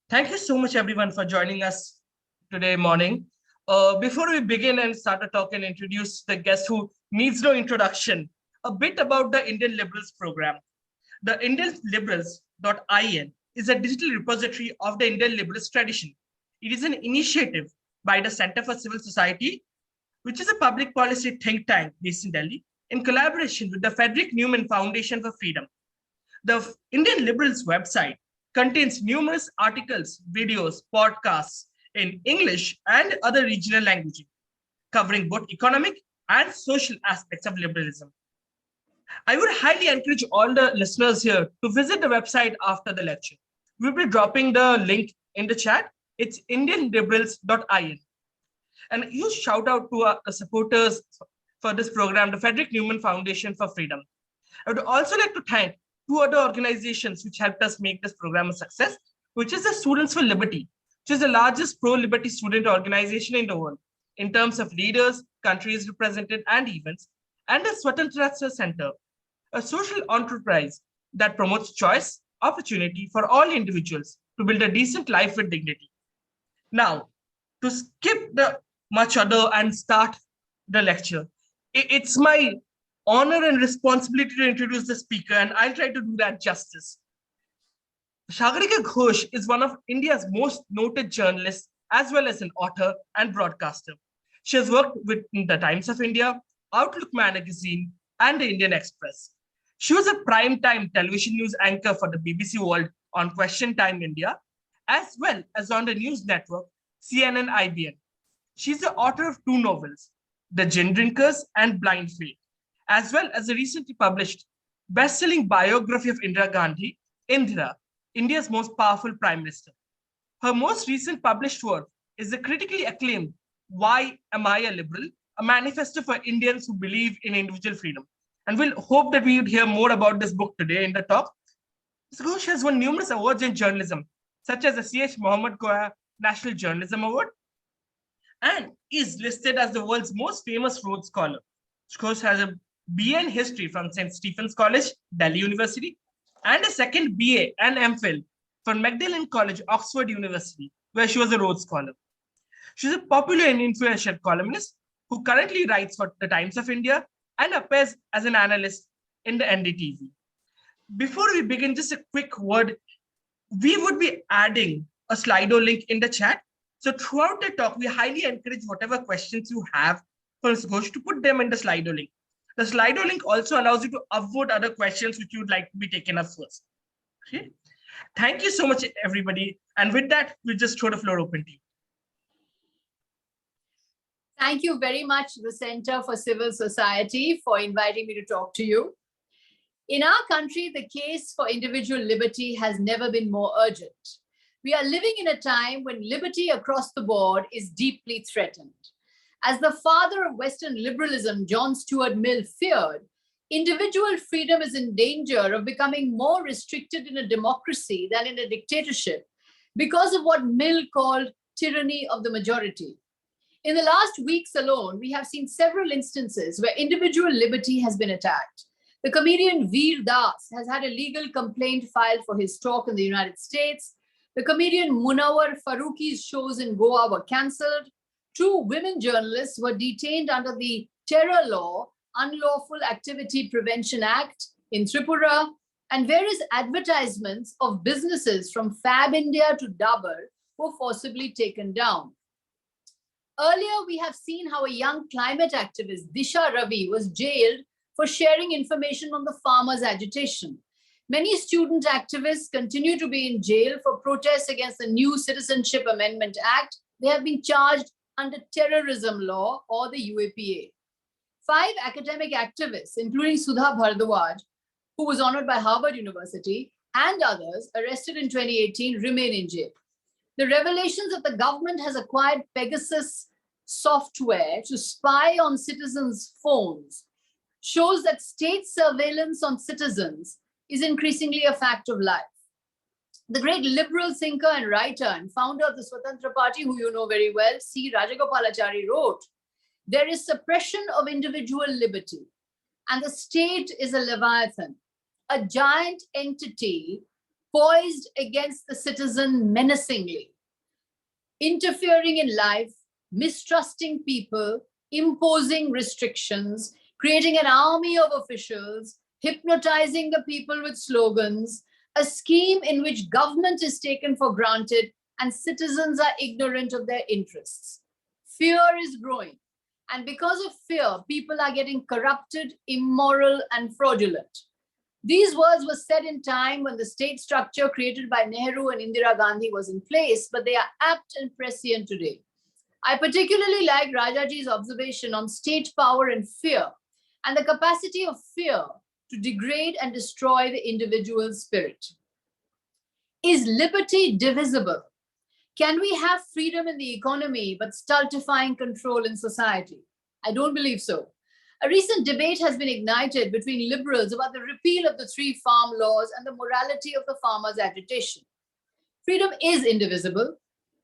Thank you so much, everyone, for joining us today morning. Before we begin and start the talk and introduce the guest who needs no introduction, a bit about the Indian Liberals program. The Indivisibility.in is a digital repository of the Indian Liberals tradition. It is an initiative by the Center for Civil Society, which is a public policy think tank based in Delhi, in collaboration with the Frederick Newman Foundation for Freedom. The Indian Liberals website contains numerous articles, videos, podcasts in English and other regional languages, covering both economic and social aspects of liberalism. I would highly encourage all the listeners here to visit the website after the lecture. We'll be dropping the link in the chat. It's indianliberals.in. And a huge shout out to our supporters for this program, the Frederick Newman Foundation for Freedom. I would also like to thank two other organizations which helped us make this program a success, which is the Students for Liberty, which is the largest pro-liberty student organization in the world in terms of leaders, countries represented, and events, and the Swatantrata Center, a social enterprise that promotes choice, opportunity for all individuals to build a decent life with dignity. Now, to skip the much ado and start the lecture, it's my honor and responsibility to introduce the speaker, and I'll try to do that justice. Sagarika Ghose is one of India's most noted journalists, as well as an author and broadcaster. She has worked with the Times of India, Outlook magazine, and the Indian Express. She was a prime-time television news anchor for the BBC World on Question Time India, as well as on the news network CNN-IBN. She's the author of two novels, The Gin Drinkers and Blind Faith, as well as a recently published best-selling biography of Indira Gandhi, Indira, India's most powerful prime minister. Her most recent published work is the critically acclaimed Why Am I a Liberal? A manifesto for Indians who believe in individual freedom. And we'll hope that we would hear more about this book today in the talk. Ms. Ghose has won numerous awards in journalism, such as the C.H. Mohammed Koya National Journalism Award, and is listed as the world's most famous Rhodes Scholar. Ghose has a BA in History from St. Stephen's College, Delhi University, and a second BA and MPhil from Magdalen College, Oxford University, where she was a Rhodes Scholar. She's a popular and influential columnist who currently writes for the Times of India and appears as an analyst in the NDTV. Before we begin, just a quick word. We would be adding a Slido link in the chat. So throughout the talk, we highly encourage whatever questions you have for Ms. Ghose to put them in the Slido link. The Slido link also allows you to upvote other questions which you would like to be taken up first. Okay. Thank you so much, everybody. And with that, we'll just throw the floor open to you. Thank you very much, the Center for Civil Society, for inviting me to talk to you. In our country, the case for individual liberty has never been more urgent. We are living in a time when liberty across the board is deeply threatened. As the father of Western liberalism, John Stuart Mill, feared, individual freedom is in danger of becoming more restricted in a democracy than in a dictatorship because of what Mill called tyranny of the majority. In the last weeks alone, we have seen several instances where individual liberty has been attacked. The comedian Veer Das has had a legal complaint filed for his talk in the United States. The comedian Munawar Faruqi's shows in Goa were cancelled. 2 women journalists were detained under the Terror Law, Unlawful Activity Prevention Act in Tripura, and various advertisements of businesses from Fab India to Dabur were forcibly taken down. Earlier, we have seen how a young climate activist, Disha Ravi, was jailed for sharing information on the farmers' agitation. Many student activists continue to be in jail for protests against the new Citizenship Amendment Act. They have been charged under terrorism law or the UAPA. 5 academic activists, including Sudha Bhardwaj, who was honored by Harvard University, and others arrested in 2018, remain in jail. The revelations that the government has acquired Pegasus software to spy on citizens' phones shows that state surveillance on citizens is increasingly a fact of life. The great liberal thinker and writer and founder of the Swatantra Party, who you know very well, C. Rajagopalachari, wrote, "There is suppression of individual liberty, and the state is a leviathan, a giant entity poised against the citizen menacingly, interfering in life, mistrusting people, imposing restrictions, creating an army of officials, hypnotizing the people with slogans, a scheme in which government is taken for granted and citizens are ignorant of their interests. Fear is growing. And because of fear, people are getting corrupted, immoral, and fraudulent. These words were said in time when the state structure created by Nehru and Indira Gandhi was in place, but they are apt and prescient today. I particularly like Rajaji's observation on state power and fear, and the capacity of fear to degrade and destroy the individual's spirit. Is liberty divisible? Can we have freedom in the economy but stultifying control in society? I don't believe so. A recent debate has been ignited between liberals about the repeal of the 3 farm laws and the morality of the farmers' agitation. Freedom is indivisible.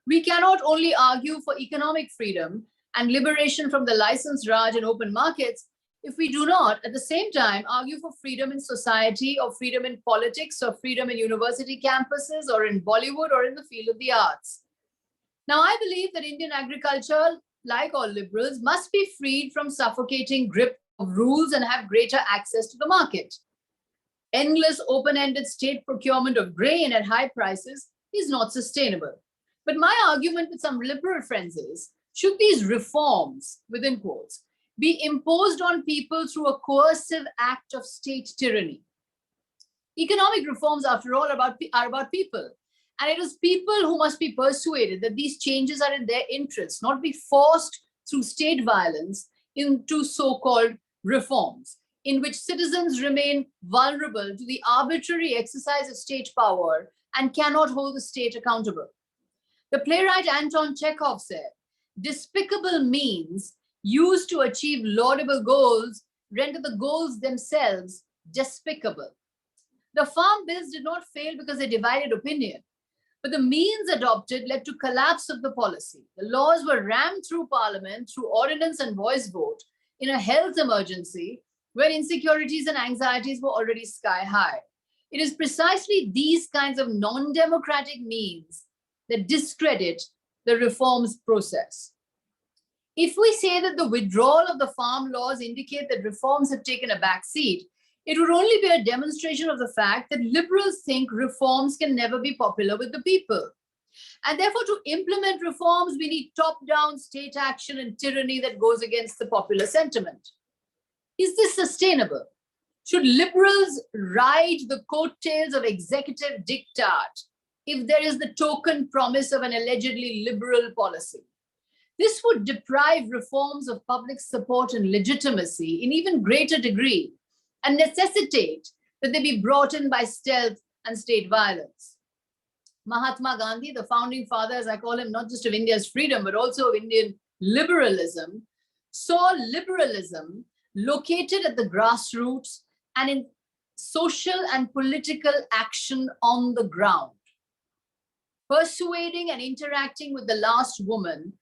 We cannot only argue for economic freedom and liberation from the license raj and open markets if we do not, at the same time, argue for freedom in society or freedom in politics or freedom in university campuses or in Bollywood or in the field of the arts. Now, I believe that Indian agriculture, like all liberals, must be freed from suffocating grip of rules and have greater access to the market. Endless open-ended state procurement of grain at high prices is not sustainable. But my argument with some liberal friends is, should these reforms, within quotes, be imposed on people through a coercive act of state tyranny? Economic reforms, after all, are about people. And it is people who must be persuaded that these changes are in their interests, not be forced through state violence into so-called reforms, in which citizens remain vulnerable to the arbitrary exercise of state power and cannot hold the state accountable. The playwright Anton Chekhov said, "Despicable means used to achieve laudable goals render the goals themselves despicable." The farm bills did not fail because they divided opinion, but the means adopted led to collapse of the policy. The laws were rammed through parliament, through ordinance and voice vote, in a health emergency where insecurities and anxieties were already sky high. It is precisely these kinds of non-democratic means that discredit the reforms process. If we say that the withdrawal of the farm laws indicate that reforms have taken a back seat, it would only be a demonstration of the fact that liberals think reforms can never be popular with the people. And therefore, to implement reforms, we need top-down state action and tyranny that goes against the popular sentiment. Is this sustainable? Should liberals ride the coattails of executive diktat if there is the token promise of an allegedly liberal policy? This would deprive reforms of public support and legitimacy in even greater degree and necessitate that they be brought in by stealth and state violence. Mahatma Gandhi, the founding father, as I call him, not just of India's freedom, but also of Indian liberalism, saw liberalism located at the grassroots and in social and political action on the ground, persuading and interacting with the last woman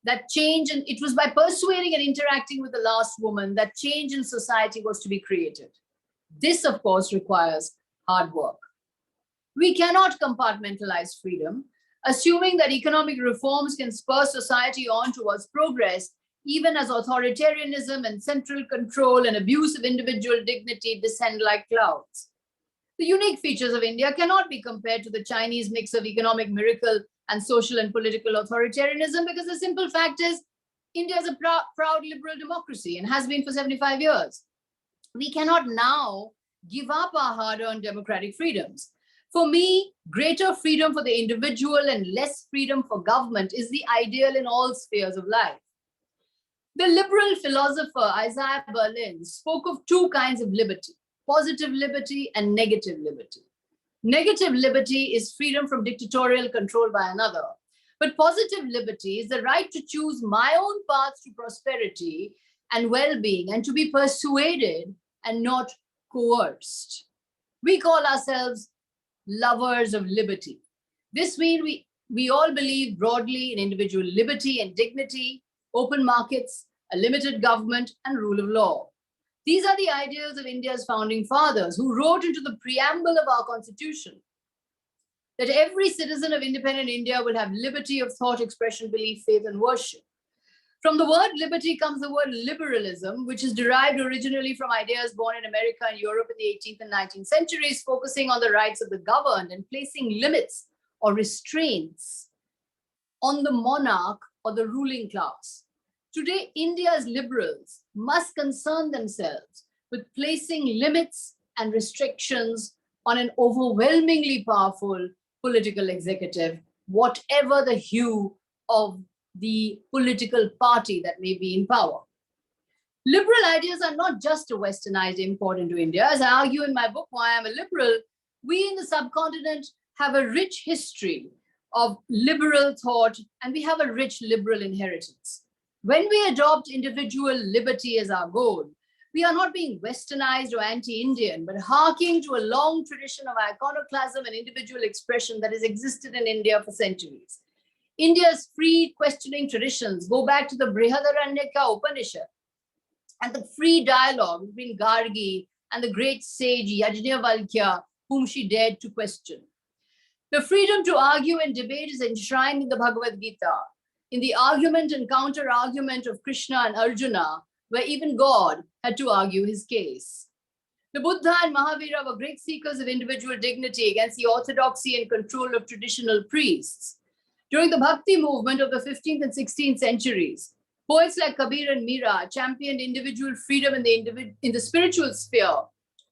that change, and it was by persuading and interacting with the last woman that change in society was to be created. This, of course, requires hard work. We cannot compartmentalize freedom, assuming that economic reforms can spur society on towards progress, even as authoritarianism and central control and abuse of individual dignity descend like clouds. The unique features of India cannot be compared to the Chinese mix of economic miracle and social and political authoritarianism, because the simple fact is India is a proud liberal democracy and has been for 75 years. We cannot now give up our hard-earned democratic freedoms. For me, greater freedom for the individual and less freedom for government is the ideal in all spheres of life. The liberal philosopher Isaiah Berlin spoke of 2 kinds of liberty: positive liberty and negative liberty. Negative liberty is freedom from dictatorial control by another. But positive liberty is the right to choose my own path to prosperity and well-being and to be persuaded and not coerced. We call ourselves lovers of liberty. This means we all believe broadly in individual liberty and dignity, open markets, a limited government, and rule of law. These are the ideals of India's founding fathers, who wrote into the preamble of our constitution that every citizen of independent India will have liberty of thought, expression, belief, faith, and worship. From the word liberty comes the word liberalism, which is derived originally from ideas born in America and Europe in the 18th and 19th centuries, focusing on the rights of the governed and placing limits or restraints on the monarch or the ruling class. Today, India's liberals must concern themselves with placing limits and restrictions on an overwhelmingly powerful political executive, whatever the hue of the political party that may be in power. Liberal ideas are not just a westernized import into India. As I argue in my book, Why I'm a Liberal, we in the subcontinent have a rich history of liberal thought, and we have a rich liberal inheritance. When we adopt individual liberty as our goal, we are not being westernized or anti-Indian, but harking to a long tradition of iconoclasm and individual expression that has existed in India for centuries. India's free questioning traditions go back to the Brihadaranyaka Upanishad and the free dialogue between Gargi and the great sage Yajnavalkya, whom she dared to question. The freedom to argue and debate is enshrined in the Bhagavad Gita, in the argument and counter-argument of Krishna and Arjuna, where even God had to argue his case. The Buddha and Mahavira were great seekers of individual dignity against the orthodoxy and control of traditional priests. During the Bhakti movement of the 15th and 16th centuries, poets like Kabir and Mira championed individual freedom in the spiritual sphere,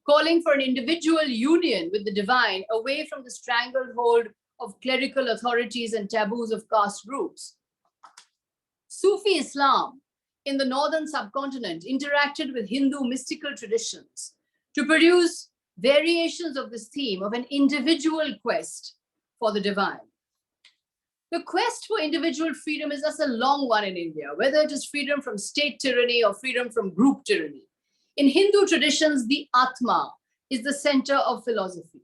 calling for an individual union with the divine away from the stranglehold of clerical authorities and taboos of caste groups. Sufi Islam in the northern subcontinent interacted with Hindu mystical traditions to produce variations of this theme of an individual quest for the divine. The quest for individual freedom is thus a long one in India, whether it is freedom from state tyranny or freedom from group tyranny. In Hindu traditions, the Atma is the center of philosophy.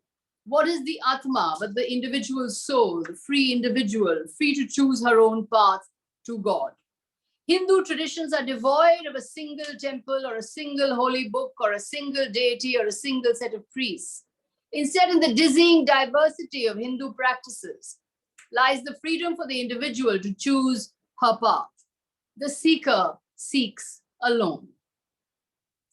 What is the Atma but the individual soul, the free individual, free to choose her own path to God? Hindu traditions are devoid of a single temple or a single holy book or a single deity or a single set of priests. Instead, in the dizzying diversity of Hindu practices, lies the freedom for the individual to choose her path. The seeker seeks alone.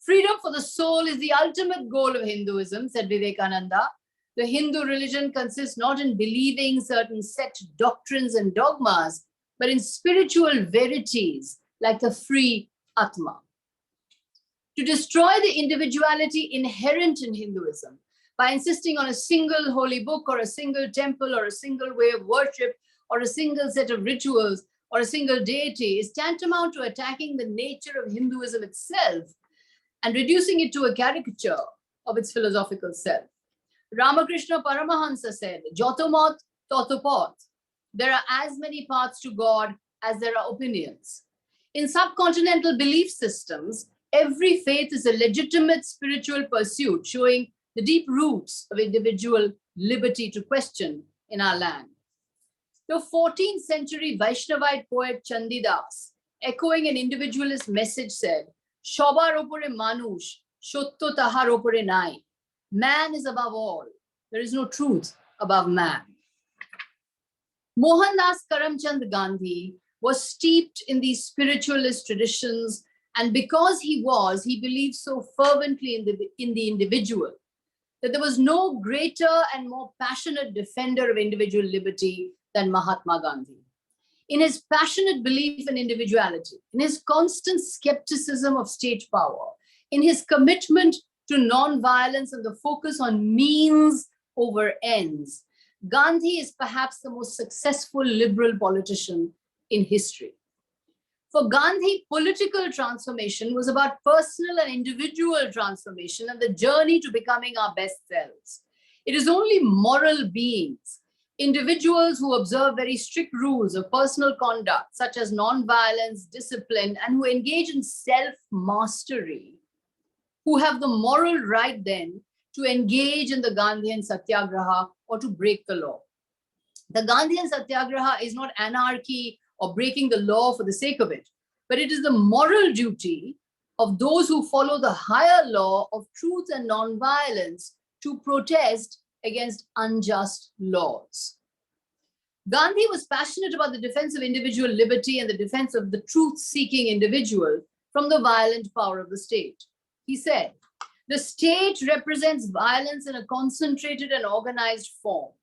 Freedom for the soul is the ultimate goal of Hinduism, said Vivekananda. The Hindu religion consists not in believing certain set doctrines and dogmas, but in spiritual verities like the free Atma. To destroy the individuality inherent in Hinduism by insisting on a single holy book or a single temple or a single way of worship or a single set of rituals or a single deity is tantamount to attacking the nature of Hinduism itself and reducing it to a caricature of its philosophical self. Ramakrishna Paramahansa said, Jotomot Totopot. There are as many paths to God as there are opinions. In subcontinental belief systems, every faith is a legitimate spiritual pursuit, showing the deep roots of individual liberty to question in our land. The 14th century Vaishnavite poet Chandidas, echoing an individualist message, said, Shobar opore manush, shotto tahar opore nai. Man is above all. There is no truth above man. Mohandas Karamchand Gandhi was steeped in these spiritualist traditions, and because he believed so fervently in the individual, that there was no greater and more passionate defender of individual liberty than Mahatma Gandhi. In his passionate belief in individuality, in his constant skepticism of state power, in his commitment to non-violence and the focus on means over ends, Gandhi is perhaps the most successful liberal politician in history. For Gandhi, political transformation was about personal and individual transformation and the journey to becoming our best selves. It is only moral beings, individuals who observe very strict rules of personal conduct, such as non-violence, discipline, and who engage in self-mastery, who have the moral right then to engage in the Gandhian Satyagraha or to break the law. The Gandhian Satyagraha is not anarchy or breaking the law for the sake of it, but it is the moral duty of those who follow the higher law of truth and non-violence to protest against unjust laws. Gandhi was passionate about the defense of individual liberty and the defense of the truth-seeking individual from the violent power of the state. He said, "The state represents violence in a concentrated and organized form.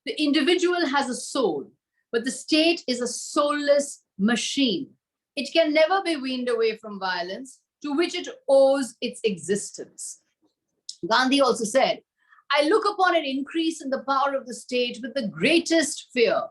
The individual has a soul, but the state is a soulless machine. It can never be weaned away from violence to which it owes its existence." Gandhi also said, "I look upon an increase in the power of the state with the greatest fear,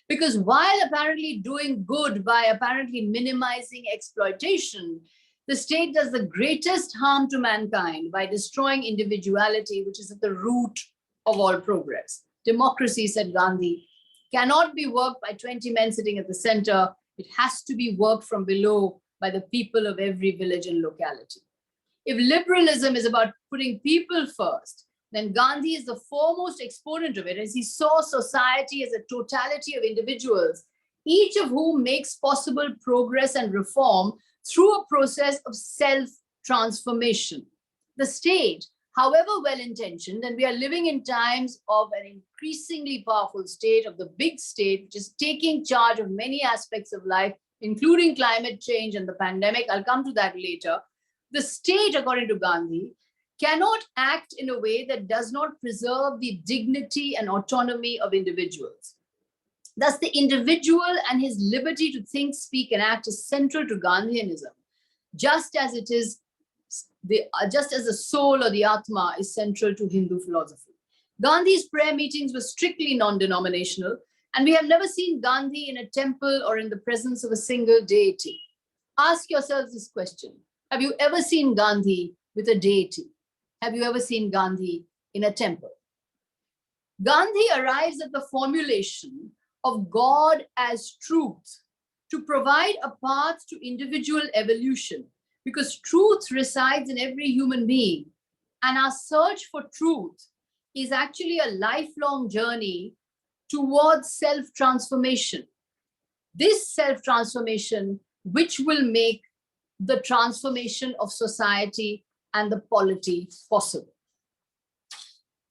because while apparently doing good by apparently minimizing exploitation, the state does the greatest harm to mankind by destroying individuality, which is at the root of all progress. Democracy," said Gandhi, "cannot be worked by 20 men sitting at the center. It has to be worked from below by the people of every village and locality." If liberalism is about putting people first, then Gandhi is the foremost exponent of it, as he saw society as a totality of individuals, each of whom makes possible progress and reform through a process of self-transformation. The state, however well-intentioned, and we are living in times of an increasingly powerful state, of the big state, which is taking charge of many aspects of life, including climate change and the pandemic. I'll come to that later. The state, according to Gandhi, cannot act in a way that does not preserve the dignity and autonomy of individuals. Thus, the individual and his liberty to think, speak, and act is central to Gandhianism, just as the soul or the Atma is central to Hindu philosophy. Gandhi's prayer meetings were strictly non-denominational, and we have never seen Gandhi in a temple or in the presence of a single deity. Ask yourselves this question: have you ever seen Gandhi with a deity? Have you ever seen Gandhi in a temple? Gandhi arrives at the formulation of God as truth to provide a path to individual evolution, because truth resides in every human being, and our search for truth is actually a lifelong journey towards self-transformation. This self-transformation, which will make the transformation of society and the polity possible.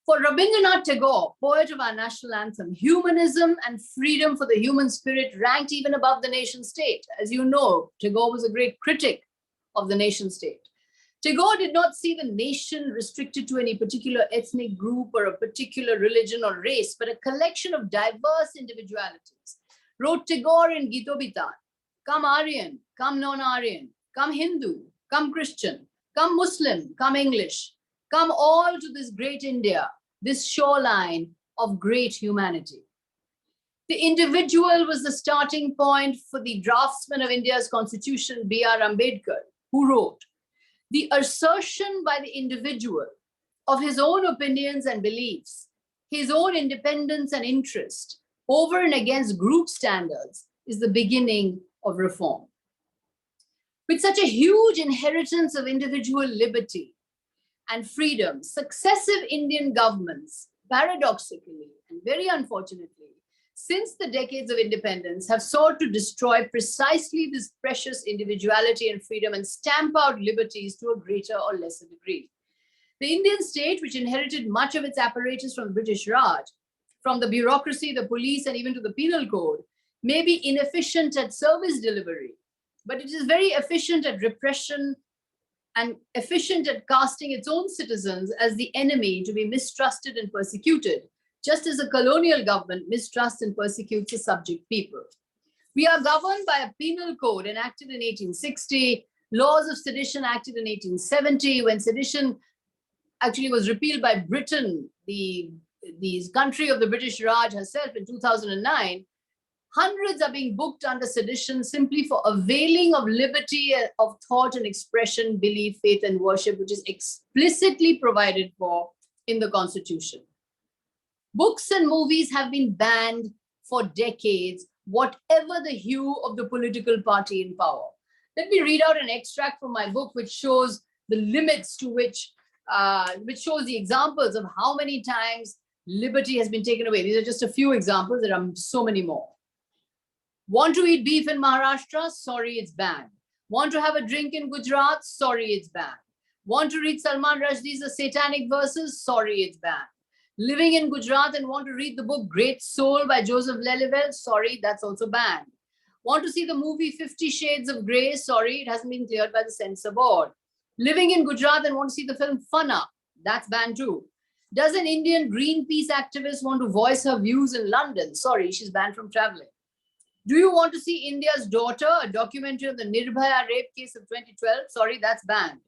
For Rabindranath Tagore, poet of our national anthem, humanism and freedom for the human spirit ranked even above the nation state. As you know, Tagore was a great critic of the nation state. Tagore did not see the nation restricted to any particular ethnic group or a particular religion or race, but a collection of diverse individualities. Wrote Tagore in Gitobitan, "Come Aryan, come non-Aryan, come Hindu, come Christian, come Muslim, come English, come all to this great India, this shoreline of great humanity." The individual was the starting point for the draftsman of India's constitution, B.R. Ambedkar, who wrote, "The assertion by the individual of his own opinions and beliefs, his own independence and interest over and against group standards is the beginning of reform." With such a huge inheritance of individual liberty and freedom, successive Indian governments, paradoxically and very unfortunately, since the decades of independence, have sought to destroy precisely this precious individuality and freedom and stamp out liberties to a greater or lesser degree. The Indian state, which inherited much of its apparatus from the British Raj, from the bureaucracy, the police, and even to the penal code, may be inefficient at service delivery, but it is very efficient at repression and efficient at casting its own citizens as the enemy to be mistrusted and persecuted, just as a colonial government mistrusts and persecutes the subject people. We are governed by a penal code enacted in 1860, laws of sedition acted in 1870, when sedition actually was repealed by Britain, the country of the British Raj herself, in 2009. Hundreds are being booked under sedition simply for availing of liberty of thought and expression, belief, faith, and worship, which is explicitly provided for in the Constitution. Books and movies have been banned for decades, whatever the hue of the political party in power. Let me read out an extract from my book, which shows the limits to which shows the examples of how many times liberty has been taken away. These are just a few examples. There are so many more. Want to eat beef in Maharashtra? Sorry, it's banned. Want to have a drink in Gujarat? Sorry, it's banned. Want to read Salman Rushdie's The Satanic Verses? Sorry, it's banned. Living in Gujarat and want to read the book Great Soul by Joseph Lelyveld? Sorry, that's also banned. Want to see the movie 50 Shades of Grey? Sorry, it hasn't been cleared by the censor board. Living in Gujarat and want to see the film Funna? That's banned too. Does an Indian Greenpeace activist want to voice her views in London? Sorry, she's banned from traveling. Do you want to see India's Daughter, a documentary on the Nirbhaya rape case of 2012? Sorry, that's banned.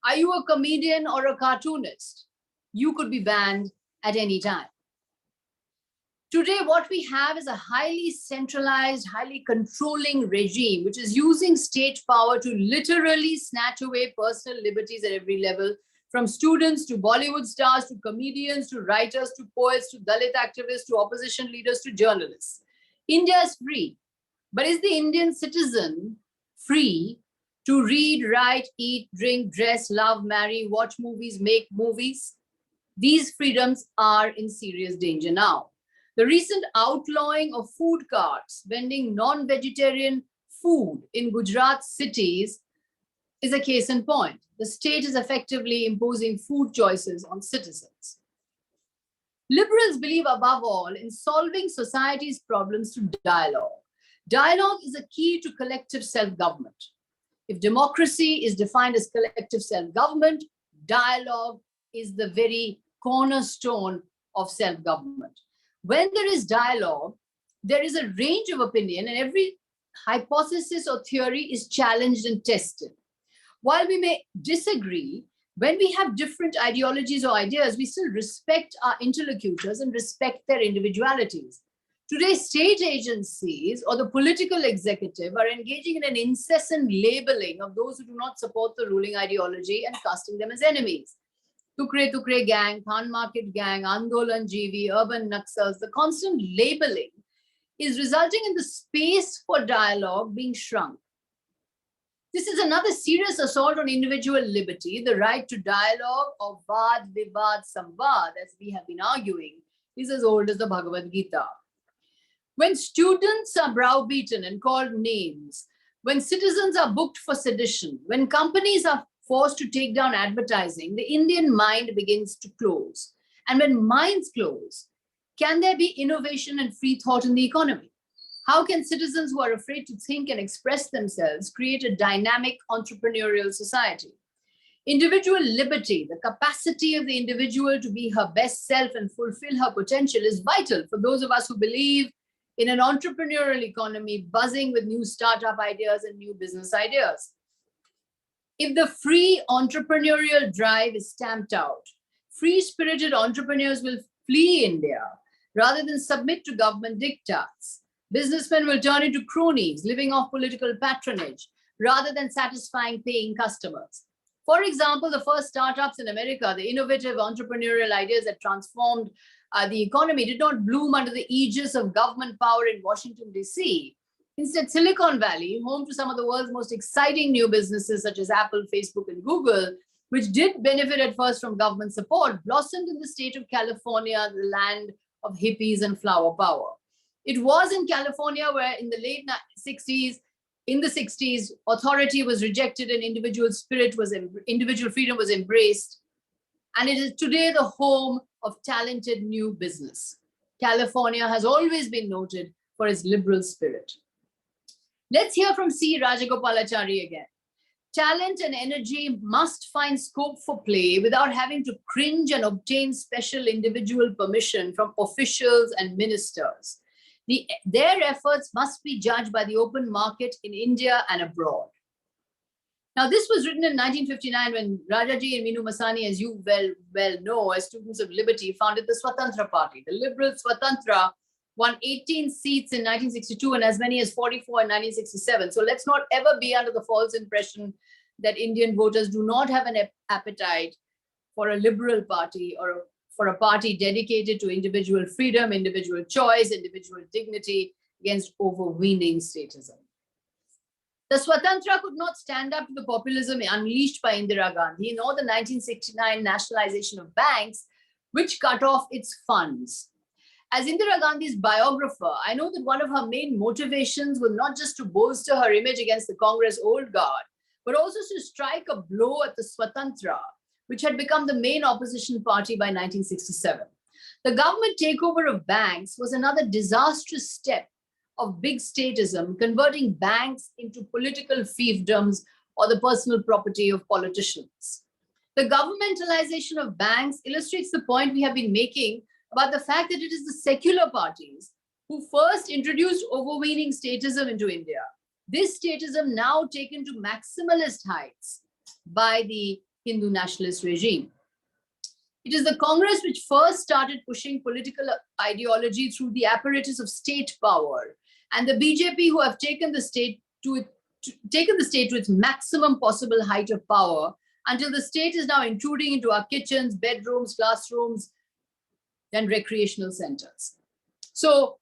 Are you a comedian or a cartoonist? You could be banned at any time. Today, what we have is a highly centralized, highly controlling regime, which is using state power to literally snatch away personal liberties at every level, from students to Bollywood stars, to comedians, to writers, to poets, to Dalit activists, to opposition leaders, to journalists. India is free, but is the Indian citizen free to read, write, eat, drink, dress, love, marry, watch movies, make movies? These freedoms are in serious danger now. The recent outlawing of food carts vending non-vegetarian food in Gujarat cities is a case in point. The state is effectively imposing food choices on citizens. Liberals believe above all in solving society's problems through dialogue. Dialogue is a key to collective self-government. If democracy is defined as collective self-government, dialogue is the very cornerstone of self-government. When there is dialogue, there is a range of opinion, and every hypothesis or theory is challenged and tested. While we may disagree, when we have different ideologies or ideas, we still respect our interlocutors and respect their individualities. Today, state agencies or the political executive are engaging in an incessant labeling of those who do not support the ruling ideology and casting them as enemies. Tukre Tukre gang, Khan Market gang, Andolan GV, urban Naxals, the constant labeling is resulting in the space for dialogue being shrunk. This is another serious assault on individual liberty. The right to dialogue, or Vad Vivad Samvad, as we have been arguing, is as old as the Bhagavad Gita. When students are browbeaten and called names, when citizens are booked for sedition, when companies are forced to take down advertising, the Indian mind begins to close. And when minds close, can there be innovation and free thought in the economy? How can citizens who are afraid to think and express themselves create a dynamic entrepreneurial society? Individual liberty, the capacity of the individual to be her best self and fulfill her potential, is vital for those of us who believe in an entrepreneurial economy buzzing with new startup ideas and new business ideas. If the free entrepreneurial drive is stamped out, free-spirited entrepreneurs will flee India rather than submit to government diktats. Businessmen will turn into cronies, living off political patronage, rather than satisfying paying customers. For example, the first startups in America, the innovative entrepreneurial ideas that transformed the economy, did not bloom under the aegis of government power in Washington, D.C. Instead, Silicon Valley, home to some of the world's most exciting new businesses such as Apple, Facebook, and Google, which did benefit at first from government support, blossomed in the state of California, the land of hippies and flower power. It was in California where in the late 60s, authority was rejected and individual freedom was embraced. And it is today the home of talented new business. California has always been noted for its liberal spirit. Let's hear from C. Rajagopalachari again. Talent and energy must find scope for play without having to cringe and obtain special individual permission from officials and ministers. Their efforts must be judged by the open market in India and abroad. Now, this was written in 1959 when Rajaji and Minu Masani, as you well know, as students of liberty, founded the Swatantra Party. The liberal Swatantra won 18 seats in 1962 and as many as 44 in 1967. So let's not ever be under the false impression that Indian voters do not have an appetite for a liberal party or for a party dedicated to individual freedom, individual choice, individual dignity against overweening statism. The Swatantra could not stand up to the populism unleashed by Indira Gandhi, nor the 1969 nationalization of banks, which cut off its funds. As Indira Gandhi's biographer, I know that one of her main motivations was not just to bolster her image against the Congress old guard, but also to strike a blow at the Swatantra, which had become the main opposition party by 1967. The government takeover of banks was another disastrous step of big statism, converting banks into political fiefdoms or the personal property of politicians. The governmentalization of banks illustrates the point we have been making about the fact that it is the secular parties who first introduced overweening statism into India. This statism now taken to maximalist heights by the Hindu nationalist regime. It is the Congress which first started pushing political ideology through the apparatus of state power, and the BJP who have taken the state to its maximum possible height of power, until the state is now intruding into our kitchens, bedrooms, classrooms, and recreational centers. So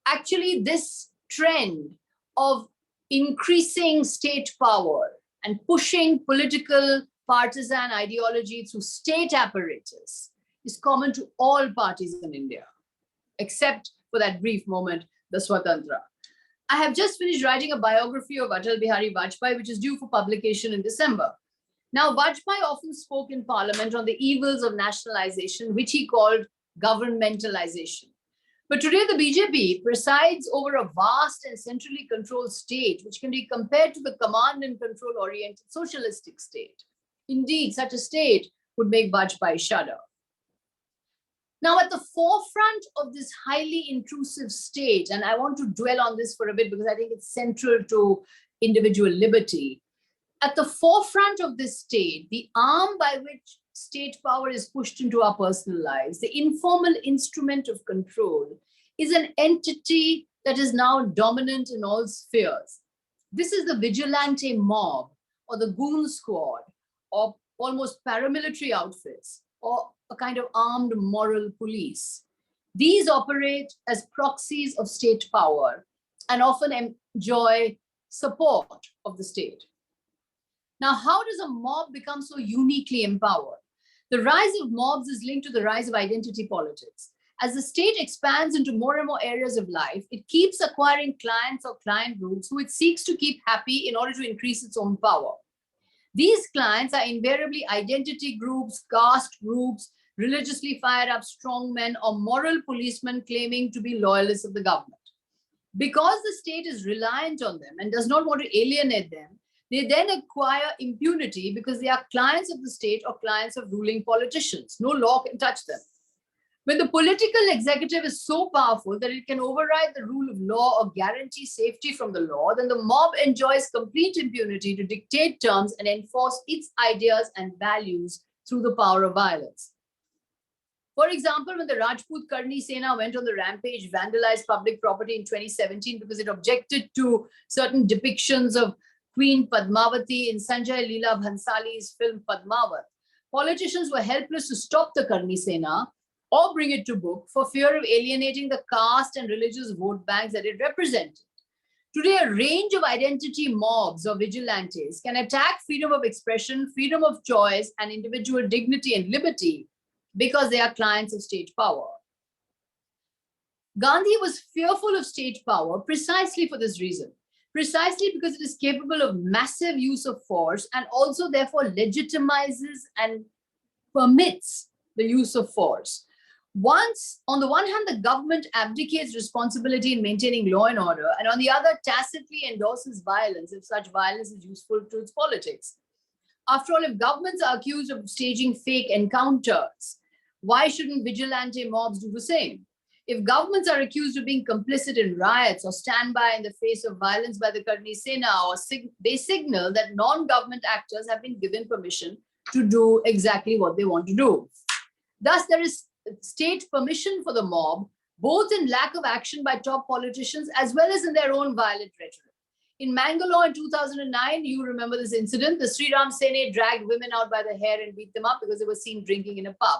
actually, this trend of increasing state power and pushing political partisan ideology through state apparatus is common to all parties in India, except for that brief moment, the Swatantra. I have just finished writing a biography of Atal Bihari Vajpayee, which is due for publication in December. Now, Vajpayee often spoke in Parliament on the evils of nationalization, which he called governmentalization. But today, the BJP presides over a vast and centrally controlled state, which can be compared to the command and control-oriented socialistic state. Indeed, such a state would make Vajpayee shudder. Now, at the forefront of this highly intrusive state, and I want to dwell on this for a bit because I think it's central to individual liberty. At the forefront of this state, the arm by which state power is pushed into our personal lives, the informal instrument of control, is an entity that is now dominant in all spheres. This is the vigilante mob or the goon squad or almost paramilitary outfits or a kind of armed moral police. These operate as proxies of state power and often enjoy support of the state. Now, how does a mob become so uniquely empowered? The rise of mobs is linked to the rise of identity politics. As the state expands into more and more areas of life, it keeps acquiring clients or client groups who it seeks to keep happy in order to increase its own power. These clients are invariably identity groups, caste groups, religiously fired up strongmen, or moral policemen claiming to be loyalists of the government. Because the state is reliant on them and does not want to alienate them, they then acquire impunity because they are clients of the state or clients of ruling politicians. No law can touch them. When the political executive is so powerful that it can override the rule of law or guarantee safety from the law, then the mob enjoys complete impunity to dictate terms and enforce its ideas and values through the power of violence. For example, when the Rajput Karni Sena went on the rampage, vandalized public property in 2017 because it objected to certain depictions of Queen Padmavati in Sanjay Leela Bhansali's film Padmavat, politicians were helpless to stop the Karni Sena or bring it to book for fear of alienating the caste and religious vote banks that it represented. Today, a range of identity mobs or vigilantes can attack freedom of expression, freedom of choice, and individual dignity and liberty because they are clients of state power. Gandhi was fearful of state power precisely for this reason, precisely because it is capable of massive use of force and also therefore legitimizes and permits the use of force. Once, on the one hand, the government abdicates responsibility in maintaining law and order, and on the other, tacitly endorses violence if such violence is useful to its politics. After all, if governments are accused of staging fake encounters, why shouldn't vigilante mobs do the same? If governments are accused of being complicit in riots or stand by in the face of violence by the Karni Sena, or they signal that non-government actors have been given permission to do exactly what they want to do. Thus, there is state permission for the mob, both in lack of action by top politicians as well as in their own violent rhetoric. In Mangalore in 2009, you remember this incident, the Sri Ram Sene dragged women out by the hair and beat them up because they were seen drinking in a pub.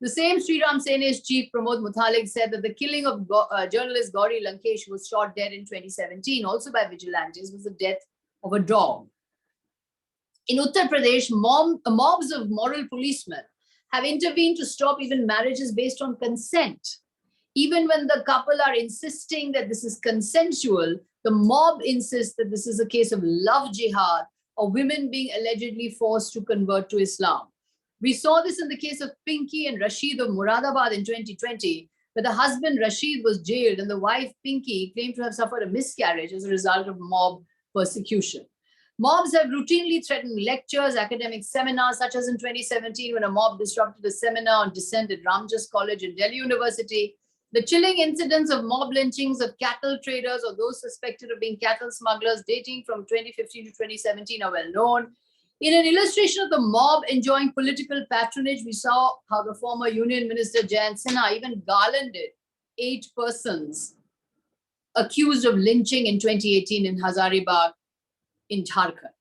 The same Sri Ram Sene's chief, Pramod Muthalik, said that the killing of journalist Gauri Lankesh, who was shot dead in 2017, also by vigilantes, was the death of a dog. In Uttar Pradesh, mobs of moral policemen have intervened to stop even marriages based on consent. Even when the couple are insisting that this is consensual, the mob insists that this is a case of love jihad or women being allegedly forced to convert to Islam. We saw this in the case of Pinky and Rashid of Muradabad in 2020, where the husband Rashid was jailed and the wife Pinky claimed to have suffered a miscarriage as a result of mob persecution. Mobs have routinely threatened lectures, academic seminars, such as in 2017 when a mob disrupted a seminar on dissent at Rhodes College in Delhi University. The chilling incidents of mob lynchings of cattle traders or those suspected of being cattle smugglers dating from 2015 to 2017 are well known. In an illustration of the mob enjoying political patronage, we saw how the former Union Minister Jayant Sinha even garlanded 8 persons accused of lynching in 2018 in Hazaribagh in Jharkhand.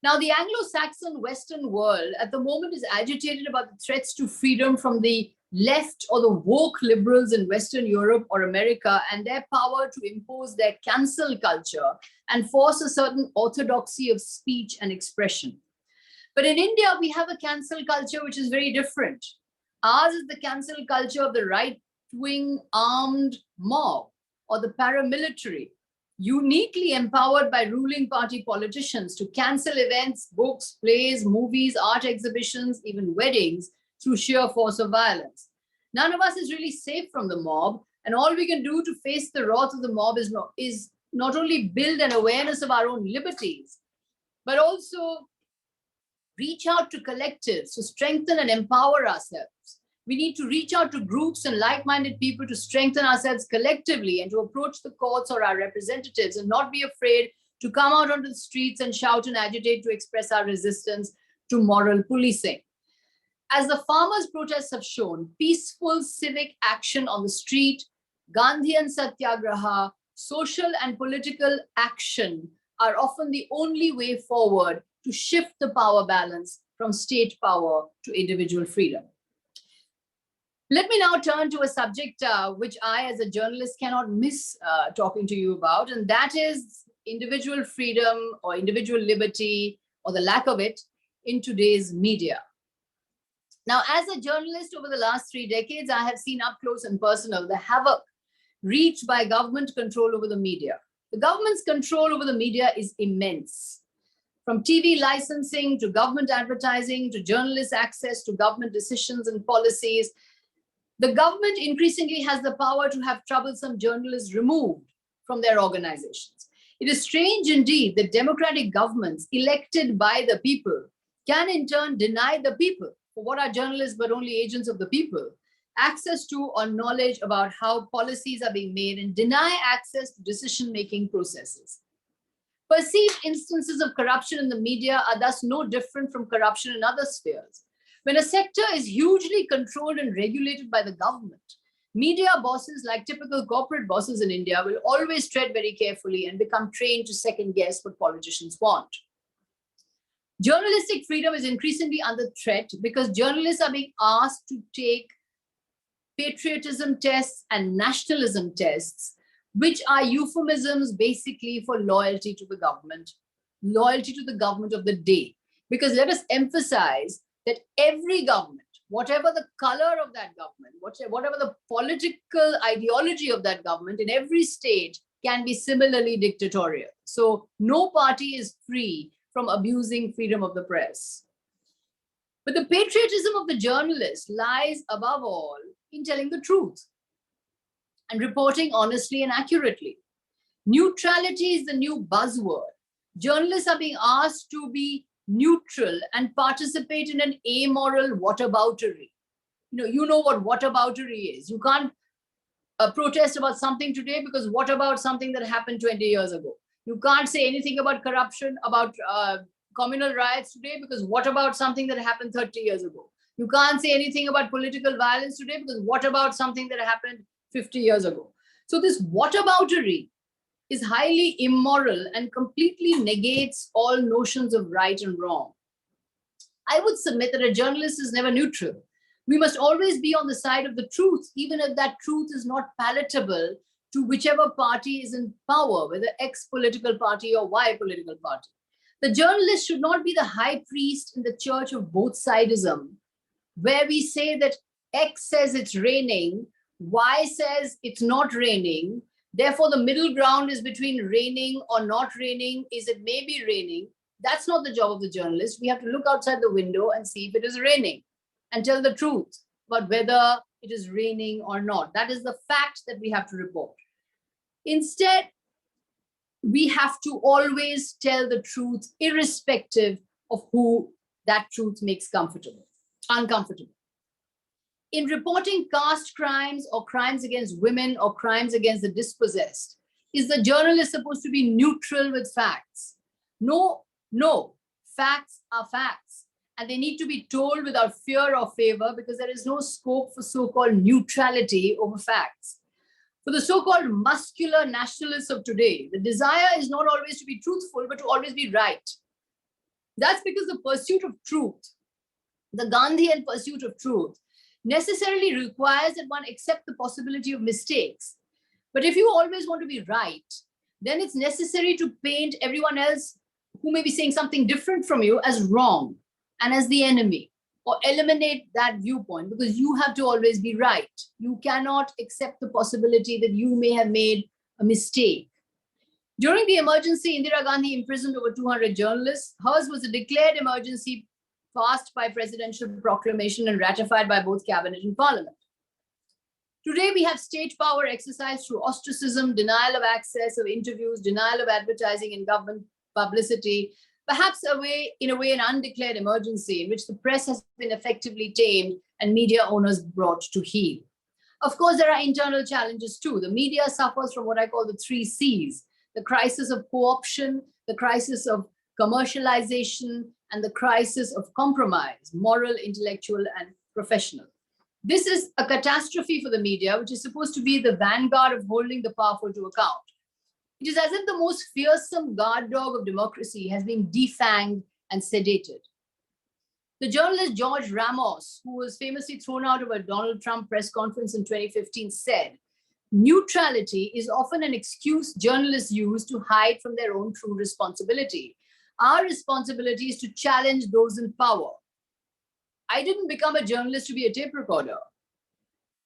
Now, the Anglo-Saxon Western world at the moment is agitated about the threats to freedom from the left or the woke liberals in Western Europe or America and their power to impose their cancel culture and force a certain orthodoxy of speech and expression. But in India, we have a cancel culture which is very different. Ours is the cancel culture of the right-wing armed mob or the paramilitary, uniquely empowered by ruling party politicians to cancel events, books, plays, movies, art exhibitions, even weddings, through sheer force of violence. None of us is really safe from the mob, and all we can do to face the wrath of the mob is not only build an awareness of our own liberties, but also reach out to collectives to strengthen and empower ourselves. We need to reach out to groups and like-minded people to strengthen ourselves collectively and to approach the courts or our representatives and not be afraid to come out onto the streets and shout and agitate to express our resistance to moral policing. As the farmers' protests have shown, peaceful civic action on the street, Gandhian satyagraha, social and political action are often the only way forward to shift the power balance from state power to individual freedom. Let me now turn to a subject which I, as a journalist, cannot miss talking to you about, and that is individual freedom or individual liberty or the lack of it in today's media. Now, as a journalist over the last 3 decades, I have seen up close and personal the havoc wreaked by government control over the media. The government's control over the media is immense. From TV licensing to government advertising to journalist access to government decisions and policies, the government increasingly has the power to have troublesome journalists removed from their organizations. It is strange indeed that democratic governments elected by the people can in turn deny the people, for what are journalists but only agents of the people, access to or knowledge about how policies are being made and deny access to decision-making processes. Perceived instances of corruption in the media are thus no different from corruption in other spheres. When a sector is hugely controlled and regulated by the government, media bosses, like typical corporate bosses in India, will always tread very carefully and become trained to second guess what politicians want. Journalistic freedom is increasingly under threat because journalists are being asked to take patriotism tests and nationalism tests, which are euphemisms basically for loyalty to the government of the day. Because let us emphasize that every government, whatever the color of that government, whatever the political ideology of that government in every state can be similarly dictatorial. So no party is free from abusing freedom of the press. But the patriotism of the journalist lies above all in telling the truth and reporting honestly and accurately. Neutrality is the new buzzword. Journalists are being asked to be neutral and participate in an amoral whataboutery. You know what whataboutery is. You can't protest about something today because what about something that happened 20 years ago? You can't say anything about corruption, about communal riots today because what about something that happened 30 years ago? You can't say anything about political violence today because what about something that happened 50 years ago? So this whataboutery is highly immoral and completely negates all notions of right and wrong. I would submit that a journalist is never neutral. We must always be on the side of the truth, even if that truth is not palatable to whichever party is in power, whether X political party or Y political party. The journalist should not be the high priest in the church of both sidism, where we say that X says it's raining, Y says it's not raining. Therefore, the middle ground is between raining or not raining, is it may be raining. That's not the job of the journalist. We have to look outside the window and see if it is raining and tell the truth about whether it is raining or not. That is the fact that we have to report. Instead, we have to always tell the truth, irrespective of who that truth makes uncomfortable. In reporting caste crimes or crimes against women or crimes against the dispossessed, is the journalist supposed to be neutral with facts? No, facts are facts, and they need to be told without fear or favor, because there is no scope for so-called neutrality over facts. For the so-called muscular nationalists of today, the desire is not always to be truthful, but to always be right. That's because the pursuit of truth, the Gandhian pursuit of truth, necessarily requires that one accept the possibility of mistakes. But if you always want to be right, then it's necessary to paint everyone else who may be saying something different from you as wrong and as the enemy, or eliminate that viewpoint, because you have to always be right. You cannot accept the possibility that you may have made a mistake. During the emergency, Indira Gandhi imprisoned over 200 journalists. Hers was a declared emergency passed by presidential proclamation and ratified by both cabinet and parliament. Today, we have state power exercised through ostracism, denial of access of interviews, denial of advertising and government publicity, perhaps in a way an undeclared emergency in which the press has been effectively tamed and media owners brought to heel. Of course, there are internal challenges too. The media suffers from what I call the 3 C's: the crisis of co-option, the crisis of commercialization, and the crisis of compromise, moral, intellectual, and professional. This is a catastrophe for the media, which is supposed to be the vanguard of holding the powerful to account. It is as if the most fearsome guard dog of democracy has been defanged and sedated. The journalist George Ramos, who was famously thrown out of a Donald Trump press conference in 2015, said, "Neutrality is often an excuse journalists use to hide from their own true responsibility. Our responsibility is to challenge those in power." I didn't become a journalist to be a tape recorder.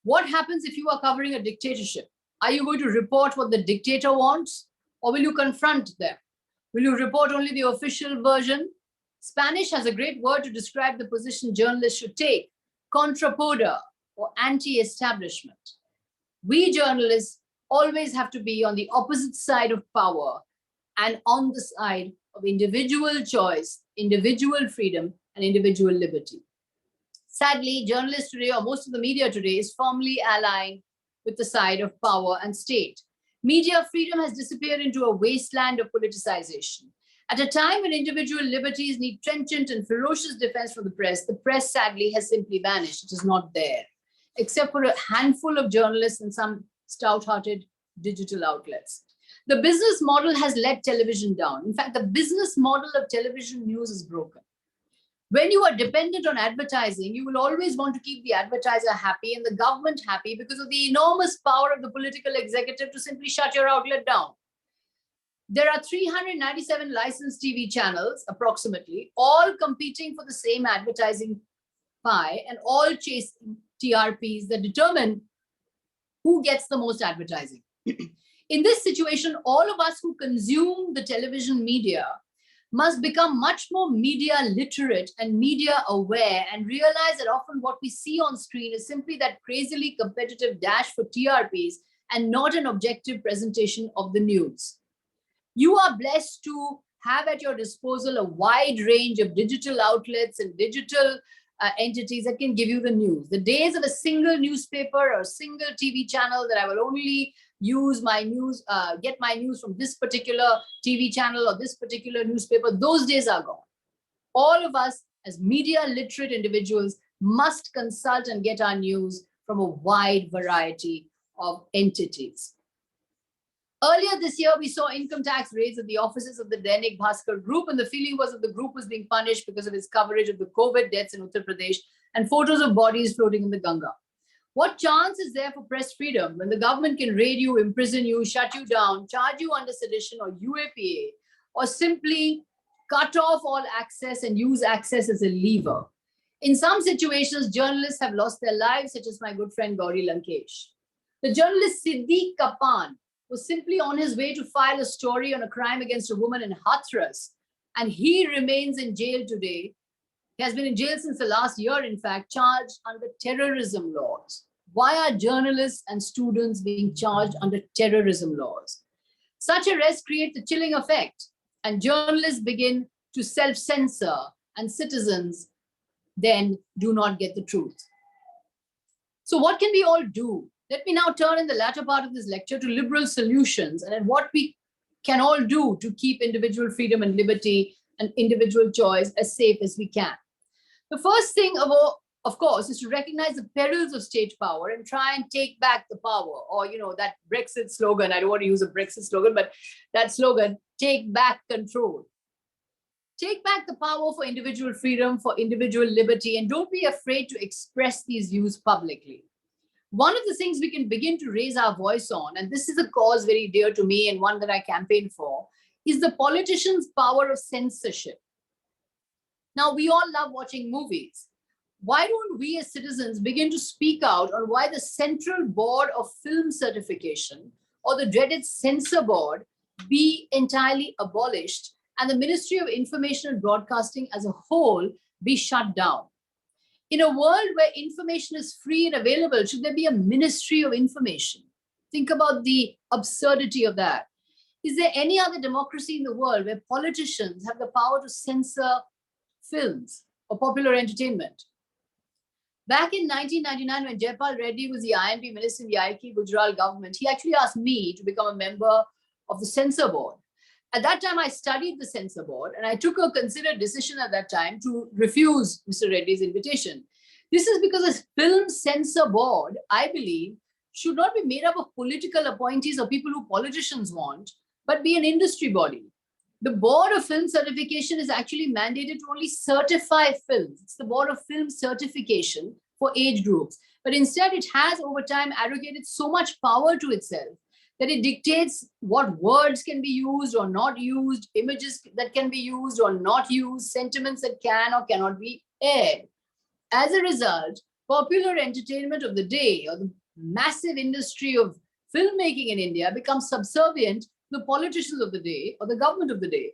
What happens if you are covering a dictatorship? Are you going to report what the dictator wants, or will you confront them? Will you report only the official version? Spanish has a great word to describe the position journalists should take: contrapoder, or anti-establishment. We journalists always have to be on the opposite side of power and on the side of individual choice, individual freedom, and individual liberty. Sadly, journalists today, or most of the media today, is firmly allying with the side of power and state. Media freedom has disappeared into a wasteland of politicization. At a time when individual liberties need trenchant and ferocious defense from the press sadly has simply vanished. It is not there, except for a handful of journalists and some stout-hearted digital outlets. The business model has let television down. In fact, the business model of television news is broken. When you are dependent on advertising, you will always want to keep the advertiser happy and the government happy because of the enormous power of the political executive to simply shut your outlet down. There are 397 licensed TV channels, approximately, all competing for the same advertising pie and all chasing TRPs that determine who gets the most advertising. In this situation, all of us who consume the television media must become much more media literate and media aware and realize that often what we see on screen is simply that crazily competitive dash for TRPs and not an objective presentation of the news. You are blessed to have at your disposal a wide range of digital outlets and digital entities that can give you the news. The days of a single newspaper or a single TV channel that I will only use my news, get my news from this particular TV channel or this particular newspaper, those days are gone. All of us as media literate individuals must consult and get our news from a wide variety of entities. Earlier this year, we saw income tax raids at the offices of the Dainik Bhaskar group, and the feeling was that the group was being punished because of its coverage of the COVID deaths in Uttar Pradesh and photos of bodies floating in the Ganga. What chance is there for press freedom when the government can raid you, imprison you, shut you down, charge you under sedition or UAPA, or simply cut off all access and use access as a lever? In some situations, journalists have lost their lives, such as my good friend Gauri Lankesh. The journalist Siddiq Kapan was simply on his way to file a story on a crime against a woman in Hathras, And he remains in jail today. He has been in jail since the last year, in fact, charged under terrorism laws. Why are journalists and students being charged under terrorism laws? Such arrests create a chilling effect, and journalists begin to self-censor, and citizens then do not get the truth. So what can we all do? Let me now turn in the latter part of this lecture to liberal solutions and what we can all do to keep individual freedom and liberty and individual choice as safe as we can. The first thing, of course, is to recognize the perils of state power and try and take back the power, or, that Brexit slogan. I don't want to use a Brexit slogan, but that slogan, take back control. Take back the power for individual freedom, for individual liberty, and don't be afraid to express these views publicly. One of the things we can begin to raise our voice on, and this is a cause very dear to me and one that I campaign for, is the politicians' power of censorship. Now, we all love watching movies. Why don't we as citizens begin to speak out on why the Central Board of Film Certification, or the dreaded Censor Board, be entirely abolished and the Ministry of Information and Broadcasting as a whole be shut down? In a world where information is free and available, should there be a Ministry of Information? Think about the absurdity of that. Is there any other democracy in the world where politicians have the power to censor films or popular entertainment? Back in 1999, when Jayapal Reddy was the INB minister in the IK Gujral government, he actually asked me to become a member of the censor board. At that time, I studied the censor board, and I took a considered decision at that time to refuse Mr. Reddy's invitation. This is because a film censor board, I believe, should not be made up of political appointees or people who politicians want, but be an industry body. The Board of Film Certification is actually mandated to only certify films. It's the Board of Film Certification for age groups. But instead, it has over time arrogated so much power to itself that it dictates what words can be used or not used, images that can be used or not used, sentiments that can or cannot be aired. As a result, popular entertainment of the day, or the massive industry of filmmaking in India, becomes subservient to the politicians of the day or the government of the day.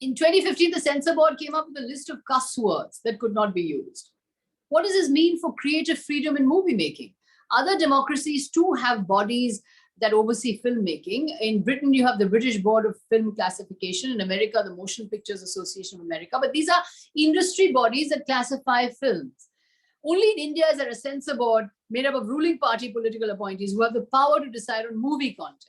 In 2015, the censor board came up with a list of cuss words that could not be used. What does this mean for creative freedom in movie making? Other democracies too have bodies that oversee filmmaking. In Britain, you have the British Board of Film Classification. In America, the Motion Pictures Association of America. But these are industry bodies that classify films. Only in India is there a censor board made up of ruling party political appointees who have the power to decide on movie content.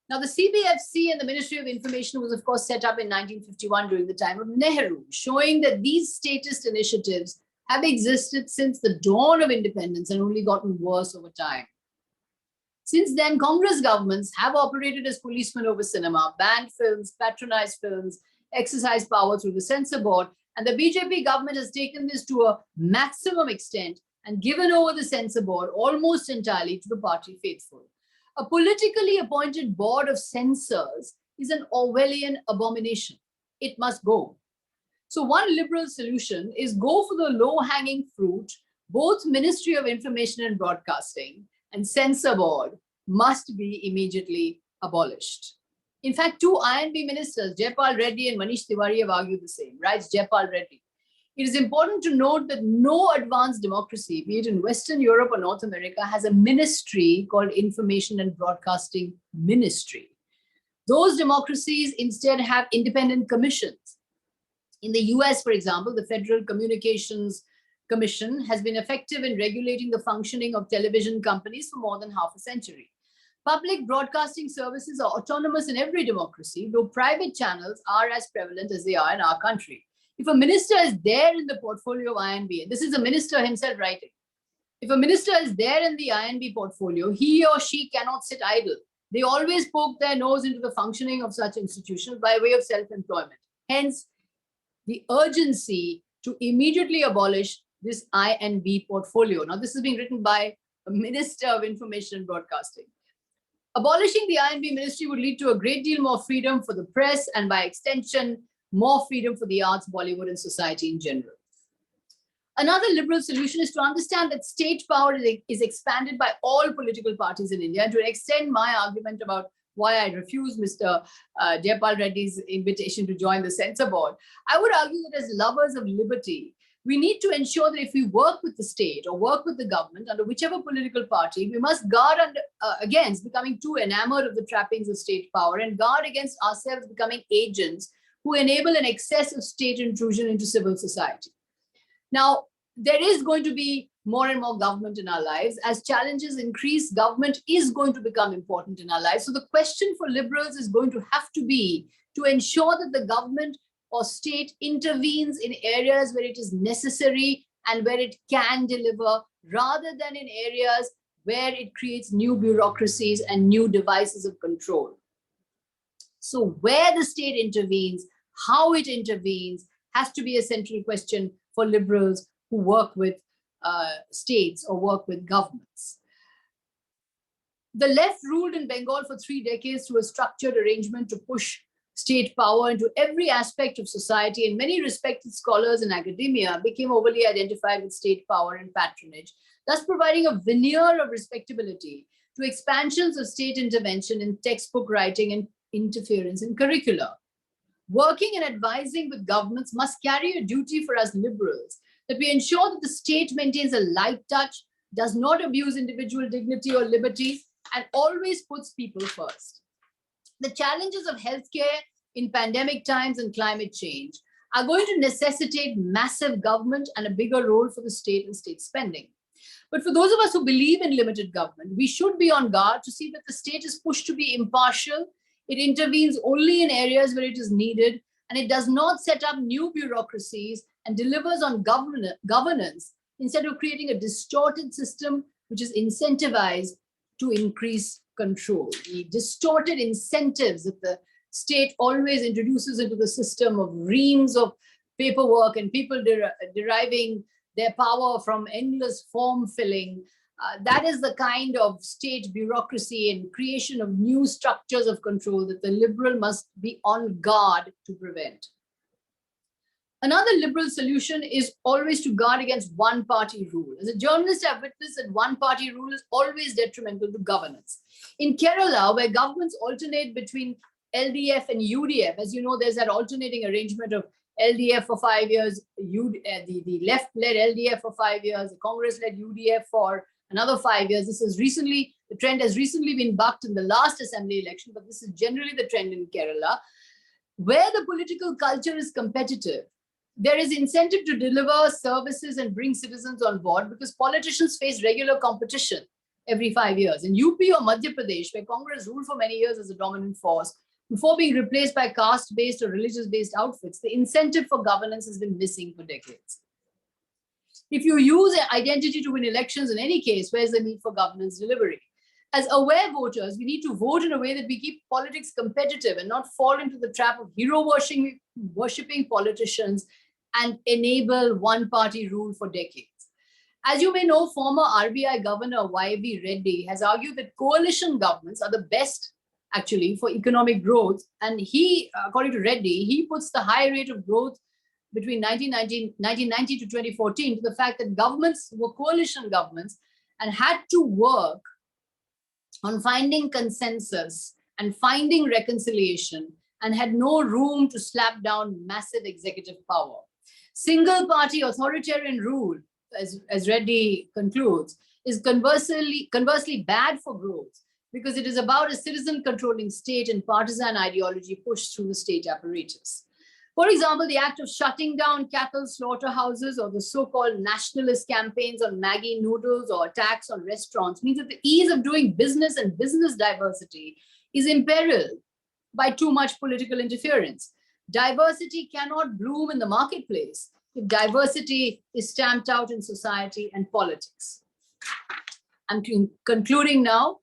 Now, the CBFC and the Ministry of Information was, of course, set up in 1951 during the time of Nehru, showing that these statist initiatives have existed since the dawn of independence and only gotten worse over time. Since then, Congress governments have operated as policemen over cinema, banned films, patronized films, exercised power through the censor board, and the BJP government has taken this to a maximum extent and given over the censor board almost entirely to the party faithful. A politically appointed board of censors is an Orwellian abomination. It must go. So one liberal solution is go for the low-hanging fruit. Both Ministry of Information and Broadcasting and censor board must be immediately abolished. In fact, two INB ministers, Jayapal Reddy and Manish Tiwari, have argued the same, writes Jayapal Reddy. It is important to note that no advanced democracy, be it in Western Europe or North America, has a ministry called Information and Broadcasting Ministry. Those democracies instead have independent commissions. In the US, for example, the Federal Communications Commission has been effective in regulating the functioning of television companies for more than half a century. Public broadcasting services are autonomous in every democracy, though private channels are as prevalent as they are in our country. If a minister is there in the portfolio of INB, this is the minister himself writing, if a minister is there in the INB portfolio, he or she cannot sit idle. They always poke their nose into the functioning of such institutions by way of self-employment. Hence, the urgency to immediately abolish this INB portfolio. Now, this is being written by a Minister of Information and Broadcasting. Abolishing the INB ministry would lead to a great deal more freedom for the press and by extension, more freedom for the arts, Bollywood, and society in general. Another liberal solution is to understand that state power is expanded by all political parties in India, and to extend my argument about why I refuse Mr. Jayapal Reddy's invitation to join the censor board. I would argue that as lovers of liberty, we need to ensure that if we work with the state or work with the government under whichever political party, we must guard against becoming too enamored of the trappings of state power and guard against ourselves becoming agents who enable an excess of state intrusion into civil society. Now, there is going to be more and more government in our lives. As challenges increase, government is going to become important in our lives. So the question for liberals is going to have to be to ensure that the government or state intervenes in areas where it is necessary and where it can deliver, rather than in areas where it creates new bureaucracies and new devices of control. So where the state intervenes, how it intervenes, has to be a central question for liberals who work with states or work with governments. The left ruled in Bengal for 3 decades through a structured arrangement to push state power into every aspect of society, and many respected scholars in academia became overly identified with state power and patronage, thus providing a veneer of respectability to expansions of state intervention in textbook writing and interference in curricula. Working and advising with governments must carry a duty for us liberals, that we ensure that the state maintains a light touch, does not abuse individual dignity or liberty, and always puts people first. The challenges of healthcare in pandemic times and climate change are going to necessitate massive government and a bigger role for the state and state spending. But for those of us who believe in limited government, we should be on guard to see that the state is pushed to be impartial. It intervenes only in areas where it is needed, and it does not set up new bureaucracies and delivers on governance instead of creating a distorted system which is incentivized to increase control. The distorted incentives that the state always introduces into the system of reams of paperwork and people deriving their power from endless form filling, that is the kind of state bureaucracy and creation of new structures of control that the liberal must be on guard to prevent. Another liberal solution is always to guard against one-party rule. As a journalist, I've witnessed that one-party rule is always detrimental to governance. In Kerala, where governments alternate between LDF and UDF, as you know, there's that alternating arrangement of LDF for 5 years, the left-led LDF for 5 years, the Congress-led UDF for another 5 years. The trend has recently been bucked in the last assembly election, but this is generally the trend in Kerala. Where the political culture is competitive, there is incentive to deliver services and bring citizens on board because politicians face regular competition every 5 years. In UP or Madhya Pradesh, where Congress ruled for many years as a dominant force, before being replaced by caste-based or religious-based outfits, the incentive for governance has been missing for decades. If you use identity to win elections in any case, where's the need for governance delivery? As aware voters, we need to vote in a way that we keep politics competitive and not fall into the trap of hero-worshipping politicians and enable one-party rule for decades. As you may know, former RBI Governor Y.V. Reddy has argued that coalition governments are the best actually for economic growth. And he, according to Reddy, he puts the high rate of growth between 1990 to 2014 to the fact that governments were coalition governments and had to work on finding consensus and finding reconciliation and had no room to slap down massive executive power. Single party authoritarian rule, as Reddy concludes, is conversely bad for growth because it is about a citizen controlling state and partisan ideology pushed through the state apparatus. For example, the act of shutting down cattle slaughterhouses or the so-called nationalist campaigns on Maggi noodles or attacks on restaurants means that the ease of doing business and business diversity is imperiled by too much political interference. Diversity cannot bloom in the marketplace if diversity is stamped out in society and politics. I'm concluding now.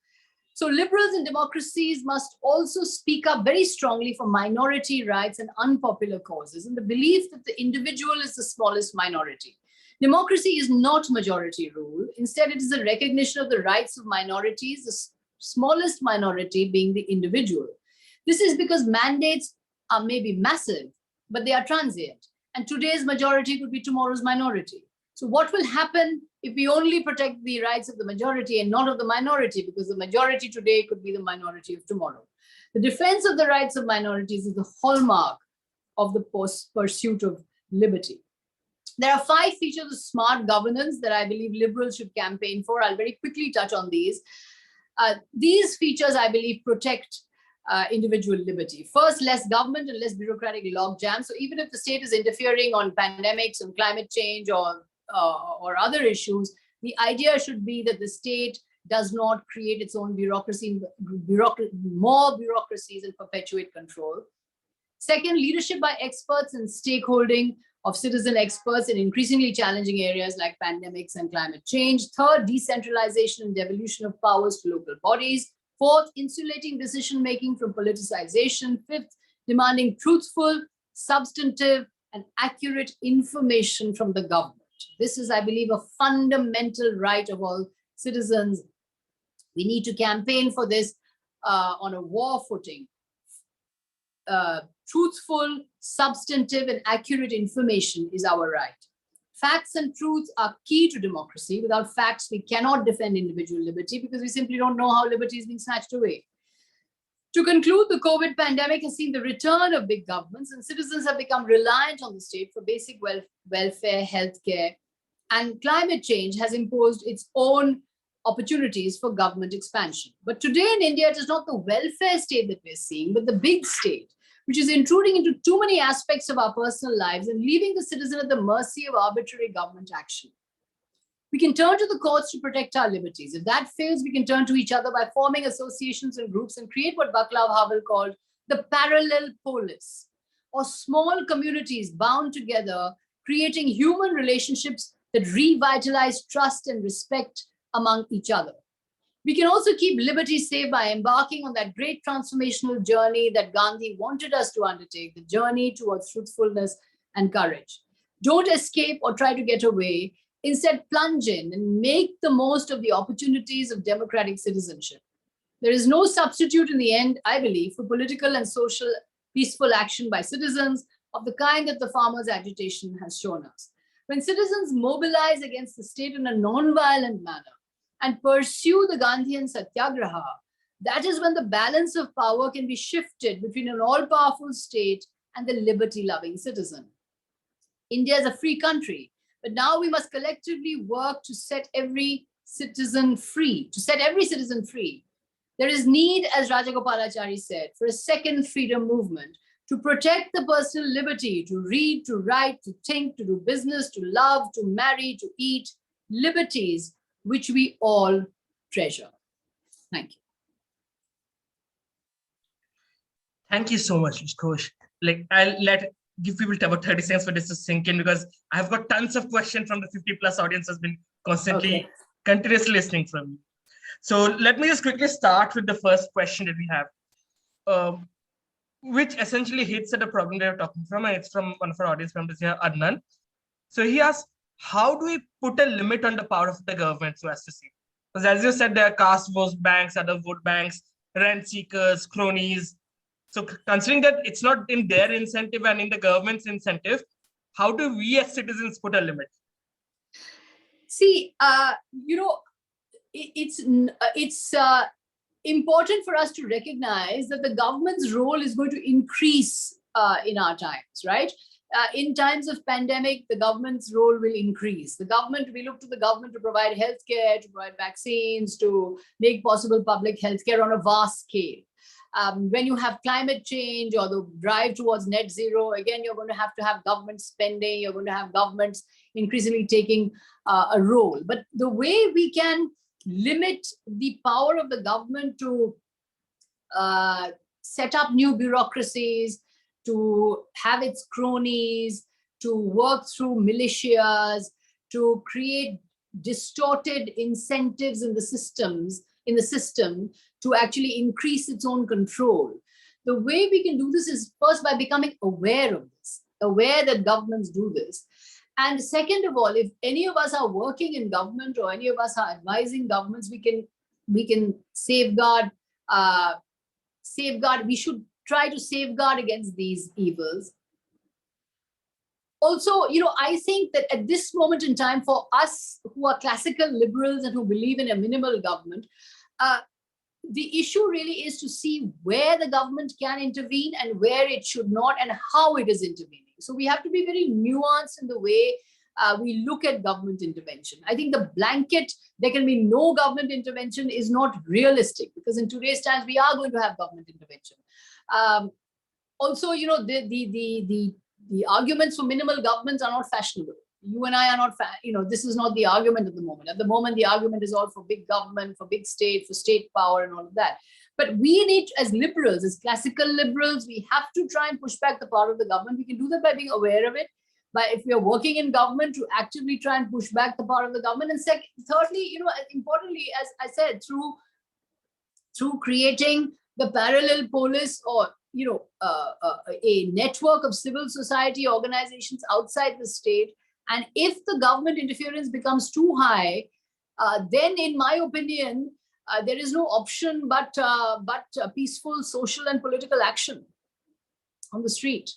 So liberals and democracies must also speak up very strongly for minority rights and unpopular causes in the belief that the individual is the smallest minority. Democracy is not majority rule. Instead, it is a recognition of the rights of minorities, the smallest minority being the individual. This is because mandates are maybe massive, but they are transient. And today's majority could be tomorrow's minority. So what will happen if we only protect the rights of the majority and not of the minority, because the majority today could be the minority of tomorrow. The defense of the rights of minorities is the hallmark of the pursuit of liberty. There are 5 features of smart governance that I believe liberals should campaign for. I'll very quickly touch on these. These features, I believe, protect individual liberty. First, less government and less bureaucratic logjam. So even if the state is interfering on pandemics and climate change or other issues, the idea should be that the state does not create its own more bureaucracies and perpetuate control. Second, leadership by experts and stakeholding of citizen experts in increasingly challenging areas like pandemics and climate change. Third, decentralization and devolution of powers to local bodies. Fourth, insulating decision-making from politicization. Fifth, demanding truthful, substantive, and accurate information from the government. This is, I believe, a fundamental right of all citizens. We need to campaign for this on a war footing. Truthful, substantive, and accurate information is our right. Facts and truths are key to democracy. Without facts, we cannot defend individual liberty because we simply don't know how liberty is being snatched away. To conclude, the COVID pandemic has seen the return of big governments, and citizens have become reliant on the state for basic welfare, healthcare, and climate change has imposed its own opportunities for government expansion. But today in India, it is not the welfare state that we're seeing, but the big state, which is intruding into too many aspects of our personal lives and leaving the citizen at the mercy of arbitrary government action. We can turn to the courts to protect our liberties. If that fails, we can turn to each other by forming associations and groups and create what Václav Havel called the parallel polis, or small communities bound together, creating human relationships that revitalize trust and respect among each other. We can also keep liberty safe by embarking on that great transformational journey that Gandhi wanted us to undertake, the journey towards truthfulness and courage. Don't escape or try to get away. Instead, plunge in and make the most of the opportunities of democratic citizenship. There is no substitute in the end, I believe, for political and social peaceful action by citizens of the kind that the farmers' agitation has shown us. When citizens mobilize against the state in a non-violent manner and pursue the Gandhian satyagraha, that is when the balance of power can be shifted between an all-powerful state and the liberty-loving citizen. India is a free country, but now we must collectively work to set every citizen free, There is need, as Rajagopalachari said, for a second freedom movement to protect the personal liberty, to read, to write, to think, to do business, to love, to marry, to eat, liberties which we all treasure. Thank you. Thank you so much, Ms. Ghosh. I'll give people about 30 seconds for this to sink in, because I've got tons of questions from the 50+ audience has been constantly, continuously listening from you. So let me just quickly start with the first question that we have, which essentially hits at a problem they're talking from, and it's from one of our audience members here, Adnan. So he asks, how do we put a limit on the power of the government, so as to see? Because as you said, there are caste vote banks, other vote banks, rent seekers, cronies. So considering that it's not in their incentive and in the government's incentive, how do we as citizens put a limit? See, it's important for us to recognize that the government's role is going to increase in our times, right? In times of pandemic, the government's role will increase. We look to the government to provide healthcare, to provide vaccines, to make possible public healthcare on a vast scale. When you have climate change or the drive towards net zero, again, you're going to have government spending, you're going to have governments increasingly taking a role. But the way we can limit the power of the government to set up new bureaucracies, to have its cronies, to work through militias, to create distorted incentives in the system to actually increase its own control. The way we can do this is first by becoming aware of this, aware that governments do this. And second of all, if any of us are working in government or any of us are advising governments, we can safeguard, we should try to safeguard against these evils. Also, I think that at this moment in time, for us who are classical liberals and who believe in a minimal government, the issue really is to see where the government can intervene and where it should not, and how it is intervening. So we have to be very nuanced in the way we look at government intervention. I think the blanket, there can be no government intervention, is not realistic, because in today's times we are going to have government intervention. Also, the arguments for minimal governments are not fashionable. You and I are not, this is not the argument at the moment. At the moment, the argument is all for big government, for big state, for state power and all of that. But we need, as liberals, as classical liberals, we have to try and push back the power of the government. We can do that by being aware of it. But if we are working in government, to actively try and push back the power of the government. And thirdly, importantly, as I said, through creating the parallel polis, or a network of civil society organizations outside the state. And if the government interference becomes too high, then, in my opinion, there is no option but peaceful social and political action on the street.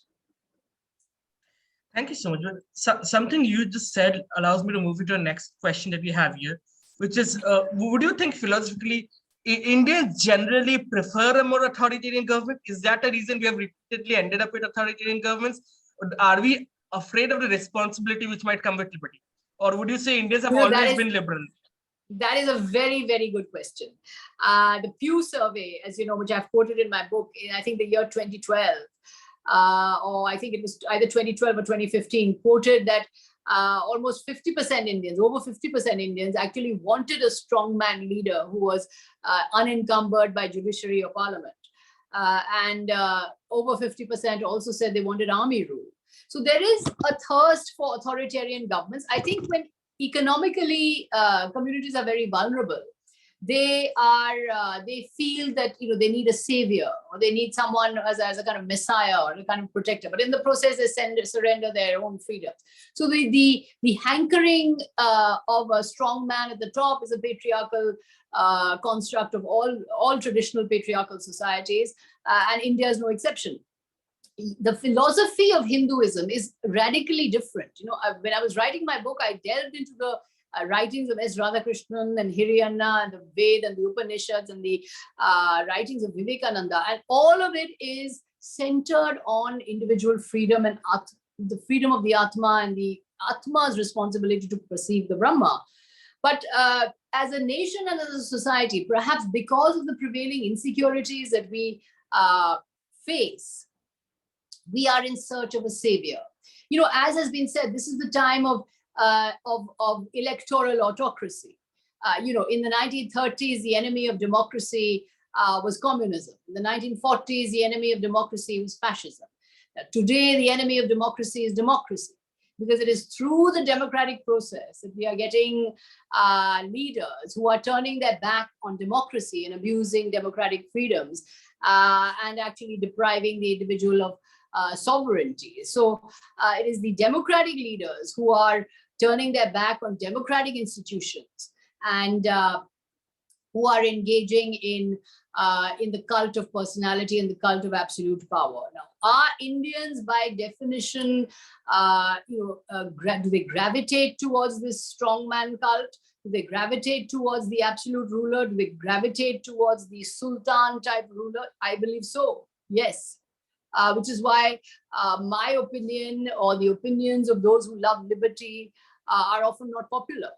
Thank you so much. Something you just said allows me to move into the next question that we have here, which is, would you think philosophically Indians generally prefer a more authoritarian government? Is that the reason we have repeatedly ended up with authoritarian governments? Or are we afraid of the responsibility which might come with liberty? Or would you say Indians have always been liberal? That is a very, very good question. The Pew survey, as you know, which I've quoted in my book, in I think the year 2012, or I think it was either 2012 or 2015, quoted that almost 50% Indians, over 50% Indians actually wanted a strongman leader who was unencumbered by judiciary or parliament. And over 50% also said they wanted army rule. So there is a thirst for authoritarian governments. I think when economically communities are very vulnerable, they feel that they need a savior, or they need someone as a kind of messiah or a kind of protector. But in the process, they surrender their own freedoms. So the hankering of a strong man at the top is a patriarchal construct of all traditional patriarchal societies, and India is no exception. The philosophy of Hinduism is radically different. When I was writing my book, I delved into the writings of S. Radhakrishnan and Hiriyanna and the Ved and the Upanishads and the writings of Vivekananda. And all of it is centered on individual freedom and the freedom of the Atma and the Atma's responsibility to perceive the Brahma. But as a nation and as a society, perhaps because of the prevailing insecurities that we face, we are in search of a savior. As has been said, this is the time of electoral autocracy. In the 1930s, the enemy of democracy was communism. In the 1940s, the enemy of democracy was fascism. Today, the enemy of democracy is democracy, because it is through the democratic process that we are getting leaders who are turning their back on democracy and abusing democratic freedoms and actually depriving the individual of sovereignty. So it is the democratic leaders who are turning their back on democratic institutions and who are engaging in the cult of personality and the cult of absolute power. Now, are Indians by definition, do they gravitate towards this strongman cult? Do they gravitate towards the absolute ruler? Do they gravitate towards the sultan type ruler? I believe so, yes. Which is why my opinion, or the opinions of those who love liberty, are often not popular.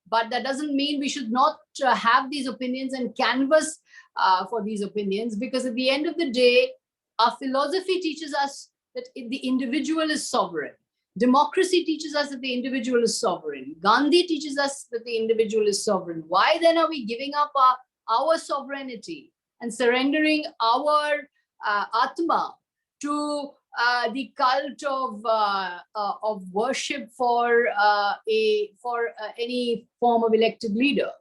But that doesn't mean we should not have these opinions and canvas for these opinions, because at the end of the day, our philosophy teaches us that the individual is sovereign. Democracy teaches us that the individual is sovereign. Gandhi teaches us that the individual is sovereign. Why then are we giving up our sovereignty and surrendering our Atma to the cult of worship for any form of elected leader?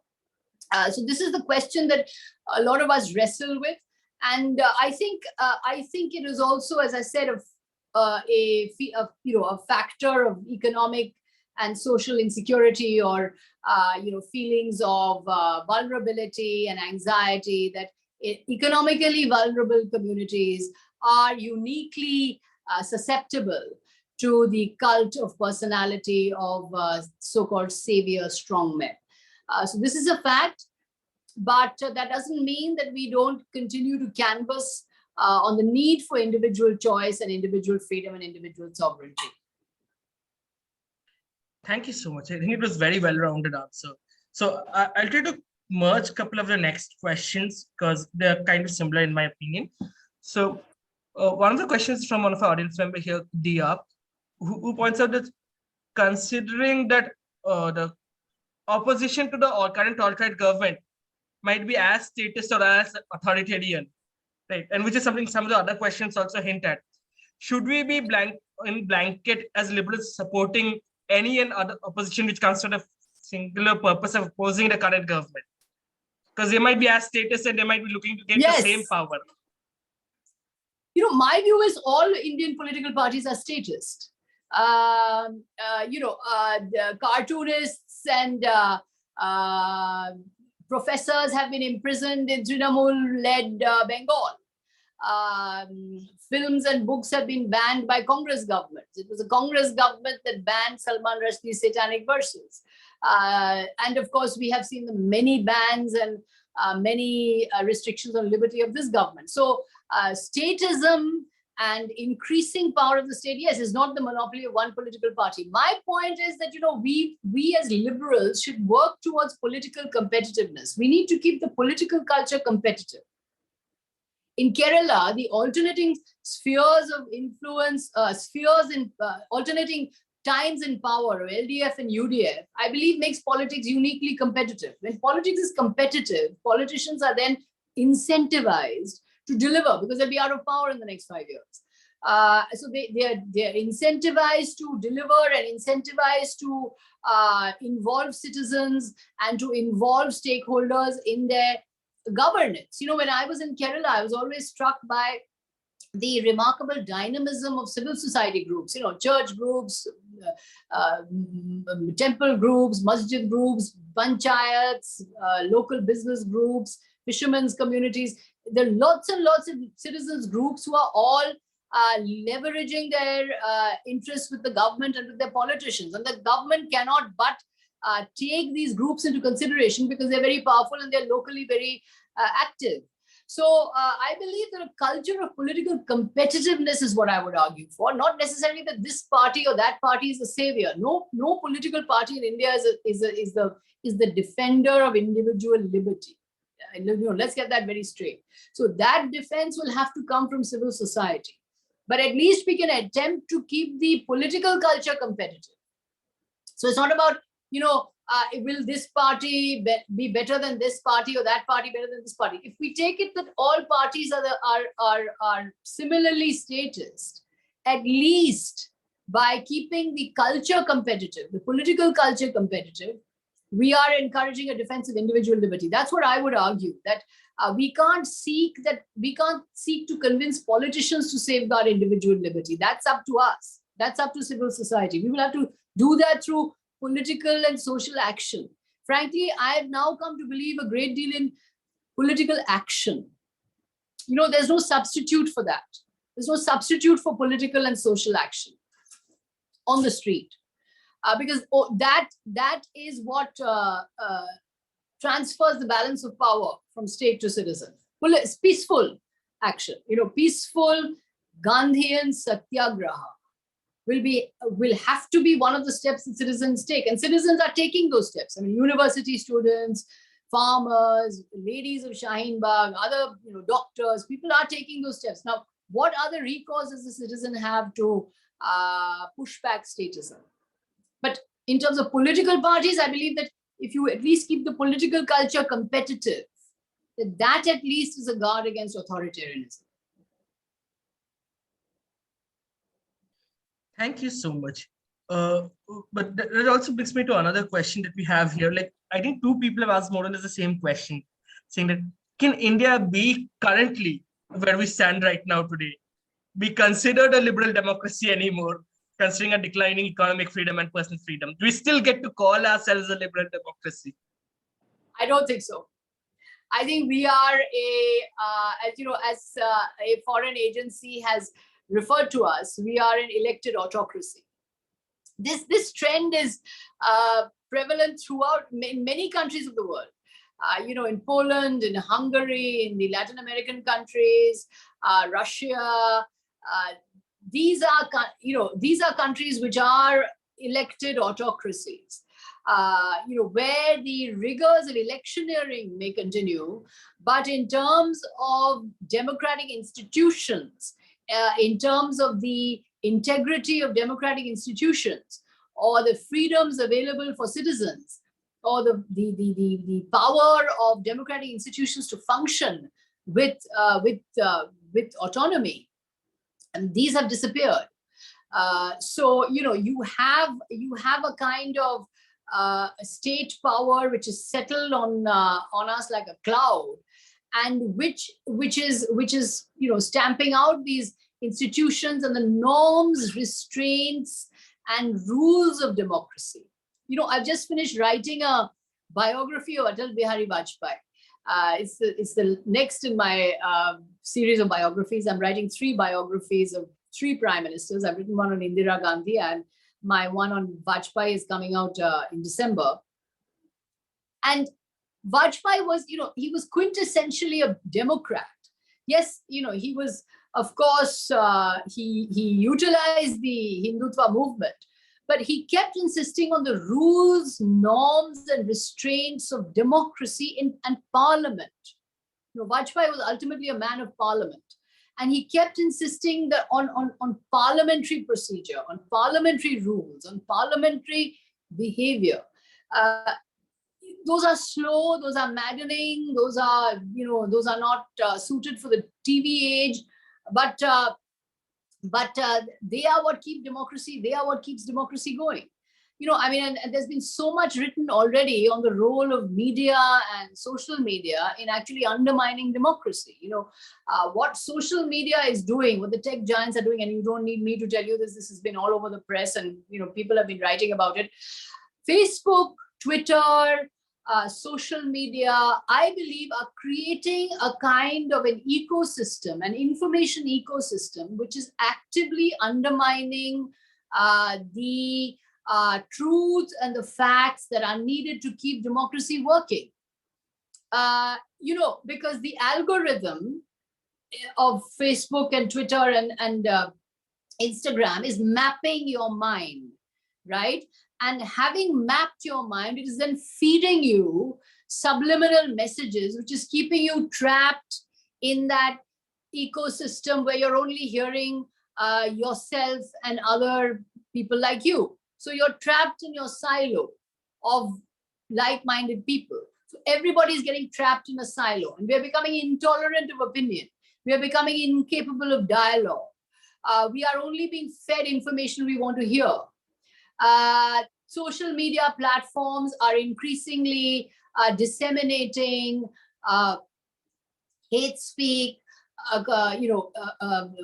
So this is the question that a lot of us wrestle with, and I think it is also, as I said, a factor of economic and social insecurity, or feelings of vulnerability and anxiety, that economically vulnerable communities are uniquely susceptible to the cult of personality of so-called savior strongmen. So this is a fact, but that doesn't mean that we don't continue to canvass on the need for individual choice and individual freedom and individual sovereignty. Thank you so much. I think it was very well-rounded answer. So I'll try to merge a couple of the next questions because they're kind of similar in my opinion. So one of the questions from one of our audience member here, Dia, who points out that considering that the opposition to the current alt-right government might be as statist or as authoritarian, right? And which is something some of the other questions also hint at. Should we be blanket as liberals supporting any and other opposition which comes to the singular purpose of opposing the current government? Because they might be as statist and they might be looking to get the same power. You know, my view is all Indian political parties are statist. The cartoonists and professors have been imprisoned in Trinamool-led Bengal. Films and books have been banned by Congress governments. It was a Congress government that banned Salman Rushdie's satanic verses. And of course, we have seen the many bans and many restrictions on liberty of this government. So statism and increasing power of the state, yes, is not the monopoly of one political party. My point is that, we as liberals should work towards political competitiveness. We need to keep the political culture competitive. In Kerala, the alternating spheres of influence, alternating times in power, LDF and UDF, I believe makes politics uniquely competitive. When politics is competitive, politicians are then incentivized to deliver because they'll be out of power in the next 5 years. So they're incentivized to deliver and incentivized to involve citizens and to involve stakeholders in their governance. When I was in Kerala, I was always struck by the remarkable dynamism of civil society groups, church groups, temple groups, masjid groups, panchayats, local business groups, fishermen's communities. There are lots and lots of citizens groups who are all leveraging their interests with the government and with their politicians. And the government cannot but take these groups into consideration because they're very powerful and they're locally very active. So I believe that a culture of political competitiveness is what I would argue for, not necessarily that this party or that party is a savior. No political party in India is the defender of individual liberty. Let's get that very straight. So that defense will have to come from civil society. But at least we can attempt to keep the political culture competitive. So it's not about, will this party be better than this party or that party better than this party? If we take it that all parties are similarly statist, at least by keeping the culture competitive, the political culture competitive, we are encouraging a defense of individual liberty. That's what I would argue, that we can't seek to convince politicians to safeguard individual liberty. That's up to us. That's up to civil society. We will have to do that through political and social action. Frankly, I have now come to believe a great deal in political action. There's no substitute for that. There's no substitute for political and social action on the street. Because that is what transfers the balance of power from state to citizen. Well, it's peaceful action. Peaceful Gandhian satyagraha will have to be one of the steps that citizens take, and citizens are taking those steps. I mean, university students, farmers, ladies of Shaheen Bagh, other doctors, people are taking those steps. Now, what other recourse does the citizen have to push back statism? But in terms of political parties, I believe that if you at least keep the political culture competitive, that at least is a guard against authoritarianism. Thank you so much. But that also brings me to another question that we have here. Like, I think two people have asked more or less the same question, saying that, can India be currently, where we stand right now today, be considered a liberal democracy anymore, considering a declining economic freedom and personal freedom? Do we still get to call ourselves a liberal democracy? I don't think so. I think we are as a foreign agency has referred to us, we are an elected autocracy. This trend is prevalent throughout many countries of the world. In Poland, in Hungary, in the Latin American countries, Russia. These are countries which are elected autocracies. Where the rigors of electioneering may continue, but in terms of democratic institutions, in terms of the integrity of democratic institutions, or the freedoms available for citizens, or the power of democratic institutions to function with autonomy, and these have disappeared. So you have a kind of state power which is settled on us like a cloud, and which is stamping out these institutions and the norms, restraints, and rules of democracy. I've just finished writing a biography of Atal Bihari Vajpayee. It's the next in my series of biographies. I'm writing 3 biographies of 3 prime ministers. I've written one on Indira Gandhi, and my one on Vajpayee is coming out in December. And Vajpayee was, he was quintessentially a Democrat. Yes, he was, of course, he utilized the Hindutva movement, but he kept insisting on the rules, norms, and restraints of democracy and parliament. Vajpayee was ultimately a man of parliament. And he kept insisting that on parliamentary procedure, on parliamentary rules, on parliamentary behavior. Those are slow, those are maddening, those are not suited for the TV age, but they are what keep democracy. They are what keeps democracy going. And there's been so much written already on the role of media and social media in actually undermining democracy. What social media is doing, what the tech giants are doing, and you don't need me to tell you this. This has been all over the press, and people have been writing about it. Facebook, Twitter, social media, I believe, are creating a kind of an ecosystem, an information ecosystem, which is actively undermining the truths and the facts that are needed to keep democracy working. Because the algorithm of Facebook and Twitter and Instagram is mapping your mind, right? And having mapped your mind, it is then feeding you subliminal messages, which is keeping you trapped in that ecosystem where you're only hearing yourself and other people like you. So you're trapped in your silo of like-minded people. So everybody's getting trapped in a silo, and we're becoming intolerant of opinion. We are becoming incapable of dialogue. We are only being fed information we want to hear. Social media platforms are increasingly disseminating hate speak,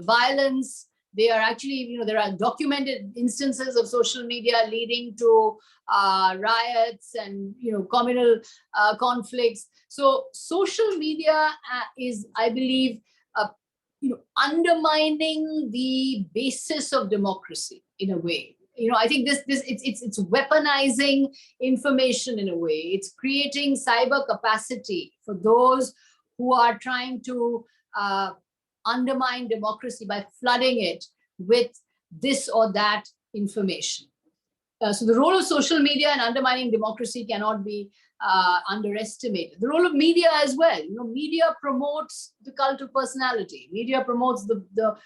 violence. They are actually, there are documented instances of social media leading to riots and, communal conflicts. So social media is, I believe, undermining the basis of democracy in a way. I think it's weaponizing information in a way. It's creating cyber capacity for those who are trying to undermine democracy by flooding it with this or that information. So the role of social media in undermining democracy cannot be underestimated. The role of media as well. Media promotes the cult of personality. Media promotes the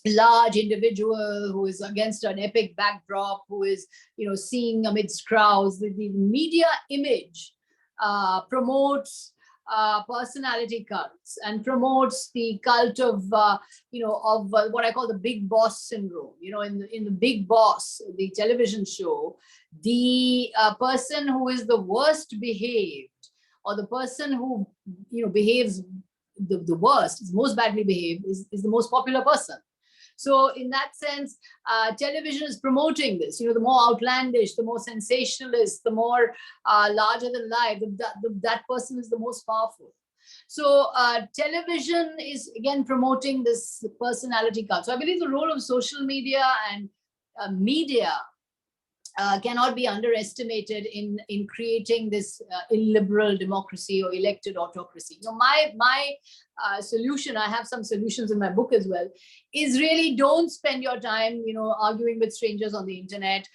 large individual who is against an epic backdrop, who is seeing amidst crowds. The media image promotes personality cults and promotes the cult of what I call the big boss syndrome. In the Big Boss, the television show, the person who is the worst behaved, or the person who behaves the worst, is most badly behaved, is the most popular person. So in that sense, television is promoting this. The more outlandish, the more sensationalist, the more larger than life, that person is the most powerful. So television is again promoting this personality cult. So I believe the role of social media and media cannot be underestimated in creating this illiberal democracy or elected autocracy. You know, my solution, I have some solutions in my book as well, is really don't spend your time, you know, arguing with strangers on the internet.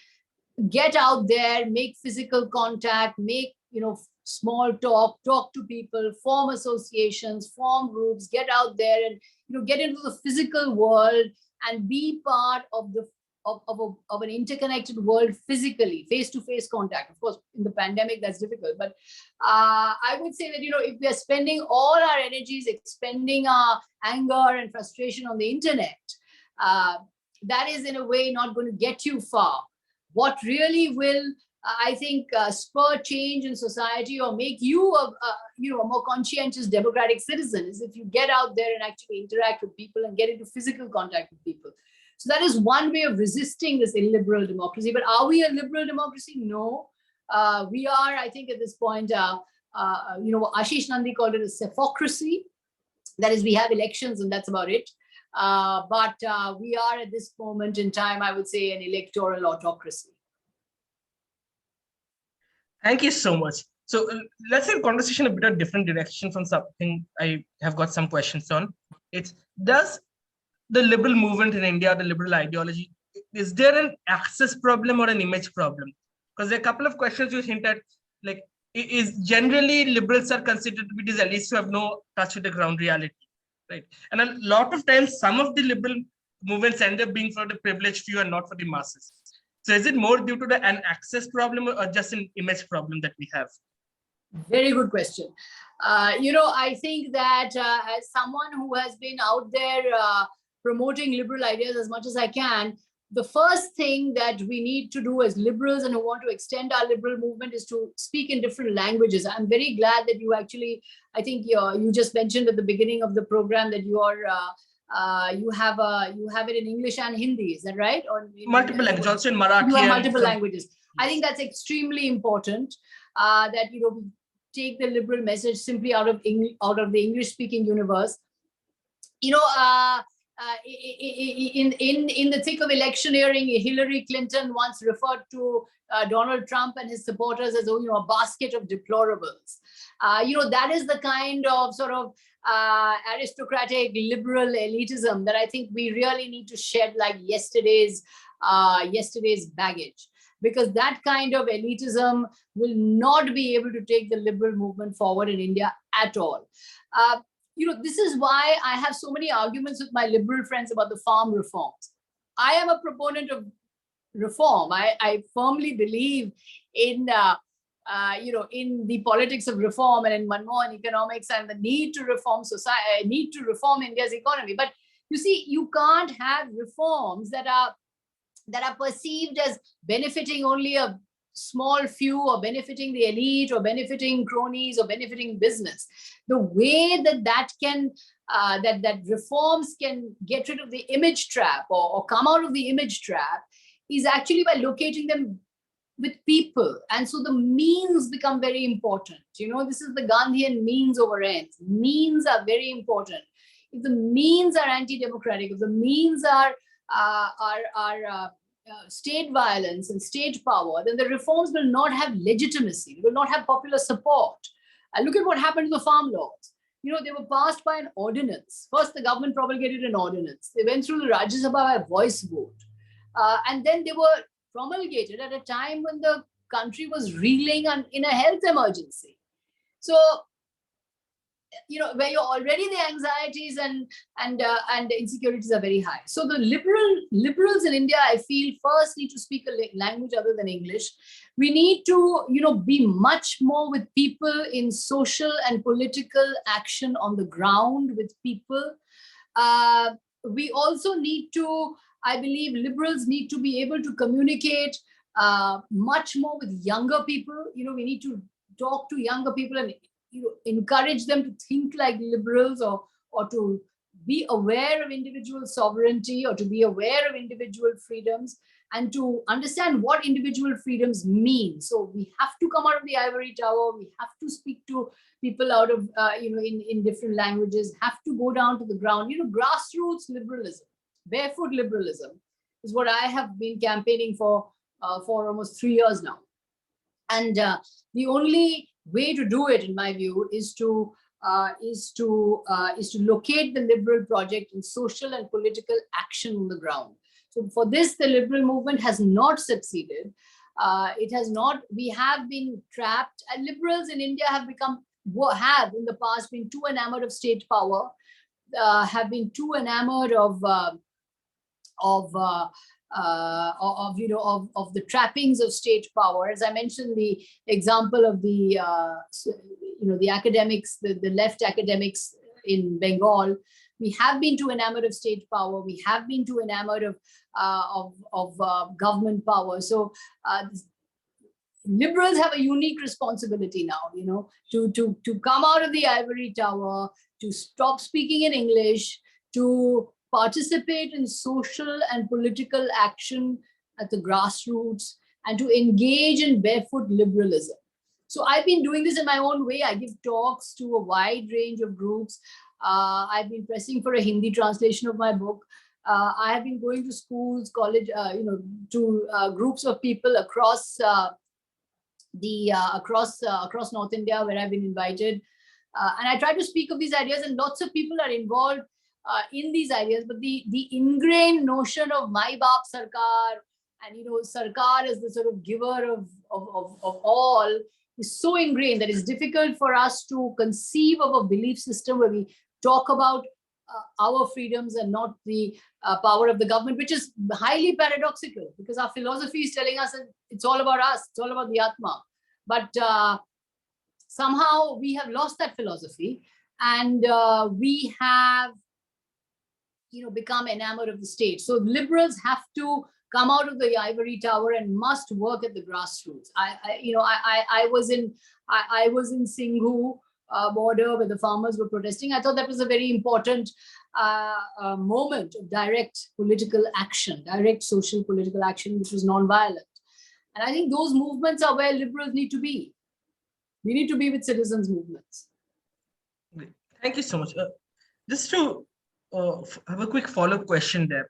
Get out there, make physical contact, make, you know, small talk to people, form associations, form groups, get out there and, you know, get into the physical world and be part of the of an interconnected world physically, face-to-face contact. Of course, in the pandemic, that's difficult. But I would say that, you know, if we are spending all our energies, expending our anger and frustration on the internet, that is in a way not going to get you far. What really will, I think, spur change in society or make you a more conscientious democratic citizen is if you get out there and actually interact with people and get into physical contact with people. So that is one way of resisting this illiberal democracy. But are we a liberal democracy? No. We are, I think, at this point, you know, Ashish Nandi called it a cephocracy. That is, we have elections and that's about it. But we are at this moment in time, I would say, an electoral autocracy. Thank you so much. So let's say conversation a bit of different direction from something I have got some questions on. It's, does the liberal movement in India, the liberal ideology, is there an access problem or an image problem? Because there are a couple of questions you hint at, like, is generally liberals are considered to be these elites who have no touch with the ground reality, right? And a lot of times, some of the liberal movements end up being for the privileged few and not for the masses. So is it more due to an access problem or just an image problem that we have? Very good question. You know, I think that as someone who has been out there promoting liberal ideas as much as I can, the first thing that we need to do as liberals and who want to extend our liberal movement is to speak in different languages. I'm very glad that you actually, I think you just mentioned at the beginning of the program that you are you have it in English and Hindi, is that right? Or multiple languages, also in Marathi. You have multiple languages. I think that's extremely important. That, you know, we take the liberal message simply out of the English-speaking universe. You know, in the thick of electioneering, Hillary Clinton once referred to Donald Trump and his supporters as, you know, a basket of deplorables. You know, that is the kind of sort of aristocratic liberal elitism that I think we really need to shed like yesterday's baggage, because that kind of elitism will not be able to take the liberal movement forward in India at all. You know, this is why I have so many arguments with my liberal friends about the farm reforms. I am a proponent of reform. I firmly believe in, you know, in the politics of reform and in Manmohan economics and the need to reform society, need to reform India's economy. But you see, you can't have reforms that are perceived as benefiting only a small few or benefiting the elite or benefiting cronies or benefiting business. The way that can that reforms can get rid of the image trap or come out of the image trap is actually by locating them with people. And so the means become very important. You know, this is the Gandhian means over ends. Means are very important. If the means are anti-democratic, if the means are state violence and state power, then the reforms will not have legitimacy, will not have popular support. Look at what happened to the farm laws. You know, they were passed by an ordinance. First, the government promulgated an ordinance. They went through the Rajya Sabha by a voice vote. And then they were promulgated at a time when the country was reeling in a health emergency. So, you know, where you're already the anxieties and the insecurities are very high. So the liberals in India, I feel, first need to speak a language other than English. We need to, you know, be much more with people in social and political action on the ground with people. We also need to, I believe, liberals need to be able to communicate much more with younger people. You know, we need to talk to younger people and, you know, encourage them to think like liberals or to be aware of individual sovereignty or to be aware of individual freedoms. and to understand what individual freedoms mean. So we have to come out of the ivory tower. We have to speak to people out of, in different languages, have to go down to the ground. Grassroots liberalism, barefoot liberalism is what I have been campaigning for almost 3 years now. And the only way to do it, in my view, is to locate the liberal project in social and political action on the ground. So for this, the liberal movement has not succeeded. It has not. We have been trapped, and liberals in India have in the past been too enamored of state power, have been too enamored of the trappings of state power. As I mentioned, the example of the academics, the left academics in Bengal, we have been too enamored of state power. We have been too enamored of government power. So liberals have a unique responsibility now, to come out of the ivory tower, to stop speaking in English, to participate in social and political action at the grassroots, and to engage in barefoot liberalism. So I've been doing this in my own way. I give talks to a wide range of groups. I've been pressing for a Hindi translation of my book. I have been going to schools, college, to groups of people across across North India, where I've been invited, and I try to speak of these ideas, and lots of people are involved in these ideas. But the ingrained notion of Mai Baap Sarkar, and Sarkar is the sort of giver of all, is so ingrained that it's difficult for us to conceive of a belief system where we talk about our freedoms and not the power of the government, which is highly paradoxical, because our philosophy is telling us that it's all about us, it's all about the Atma. But somehow we have lost that philosophy, and we have become enamored of the state. So liberals have to come out of the ivory tower and must work at the grassroots. I was in Singhu border where the farmers were protesting. I thought that was a very important moment of direct political action, direct social political action, which was non-violent. And I think those movements are where liberals need to be. We need to be with citizens' movements. Thank you so much. Just to have a quick follow-up question there.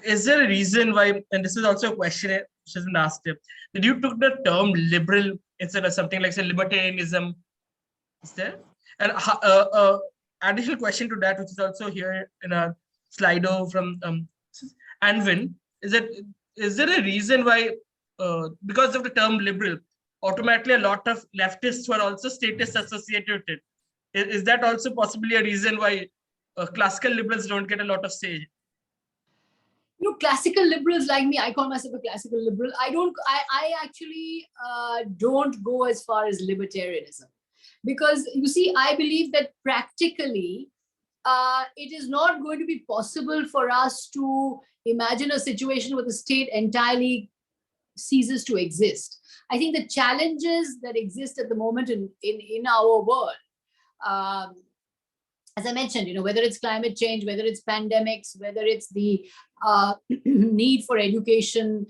Is there a reason why, and this is also a question which has been asked, that you took the term liberal instead of something like, say, libertarianism? Is there? And additional question to that, which is also here in a Slido from Anvin, is there a reason why, because of the term liberal, automatically a lot of leftists were also statists associated with it? Is that also possibly a reason why classical liberals don't get a lot of say? Classical liberals like me, I call myself a classical liberal. I actually don't go as far as libertarianism, because I believe that practically it is not going to be possible for us to imagine a situation where the state entirely ceases to exist. I think the challenges that exist at the moment in our world, as I mentioned, whether it's climate change, whether it's pandemics, whether it's the need for education,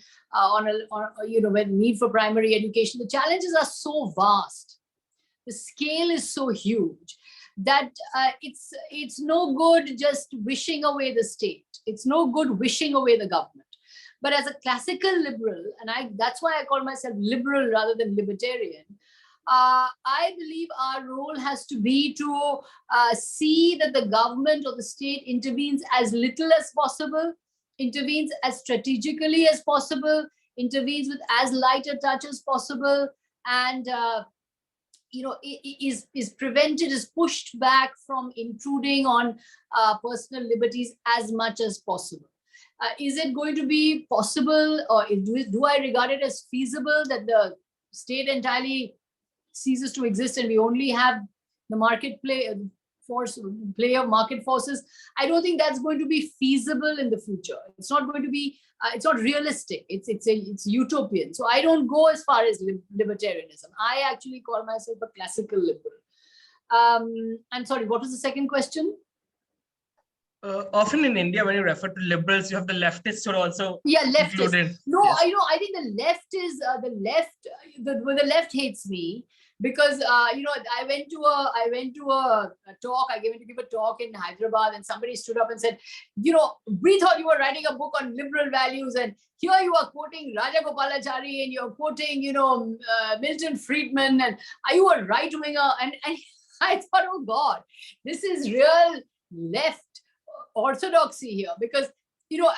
need for primary education, the challenges are so vast. The scale is so huge that it's no good just wishing away the state. It's no good wishing away the government. But as a classical liberal, and that's why I call myself liberal rather than libertarian, I believe our role has to be to see that the government or the state intervenes as little as possible, intervenes as strategically as possible, intervenes with as light a touch as possible, and is prevented, is pushed back from intruding on personal liberties as much as possible. Is it going to be possible, or do I regard it as feasible that the state entirely ceases to exist and we only have the market play of market forces? I don't think that's going to be feasible in the future. It's not going to be. It's not realistic. It's utopian. So I don't go as far as libertarianism. I actually call myself a classical liberal. I'm sorry. What was the second question? often in India, when you refer to liberals, you have the leftists who are also included. No, Yes. I think the left is the left hates me because I went to a talk. I went to give a talk in Hyderabad, and somebody stood up and said, we thought you were writing a book on liberal values, and here you are quoting Rajagopalachari and you're quoting Milton Friedman, and are you a right winger? And I thought, oh God, this is real left orthodoxy here, because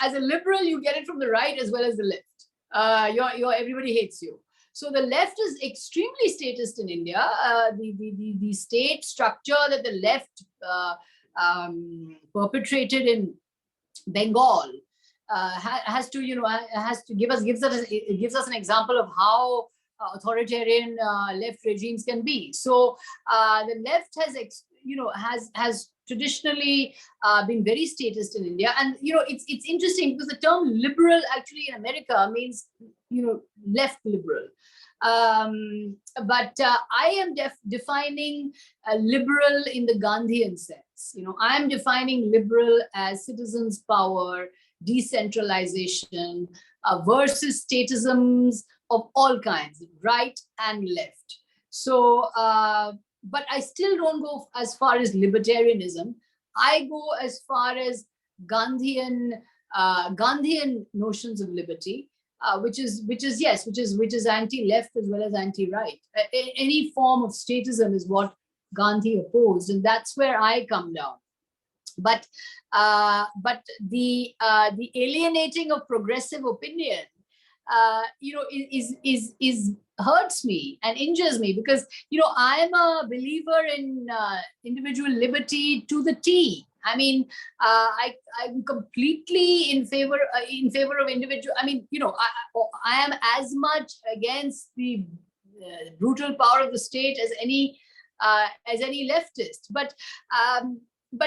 as a liberal you get it from the right as well as the left. Everybody hates you. So the left is extremely statist in India. The state structure that the left perpetrated in Bengal gives us an example of how authoritarian left regimes can be. So the left has traditionally been very statist in India, and it's interesting because the term liberal actually in America means left liberal, but I am defining liberal in the Gandhian sense. I am defining liberal as citizens' power, decentralization versus statisms of all kinds, right and left. So but I still don't go as far as libertarianism. I go as far as Gandhian notions of liberty, which is anti-left as well as anti-right. Any form of statism is what Gandhi opposed, and that's where I come down. But the alienating of progressive opinion, is hurts me and injures me, because I am a believer in individual liberty to the T. I mean, I'm completely in favor of individual. I mean, I am as much against the brutal power of the state as any leftist. But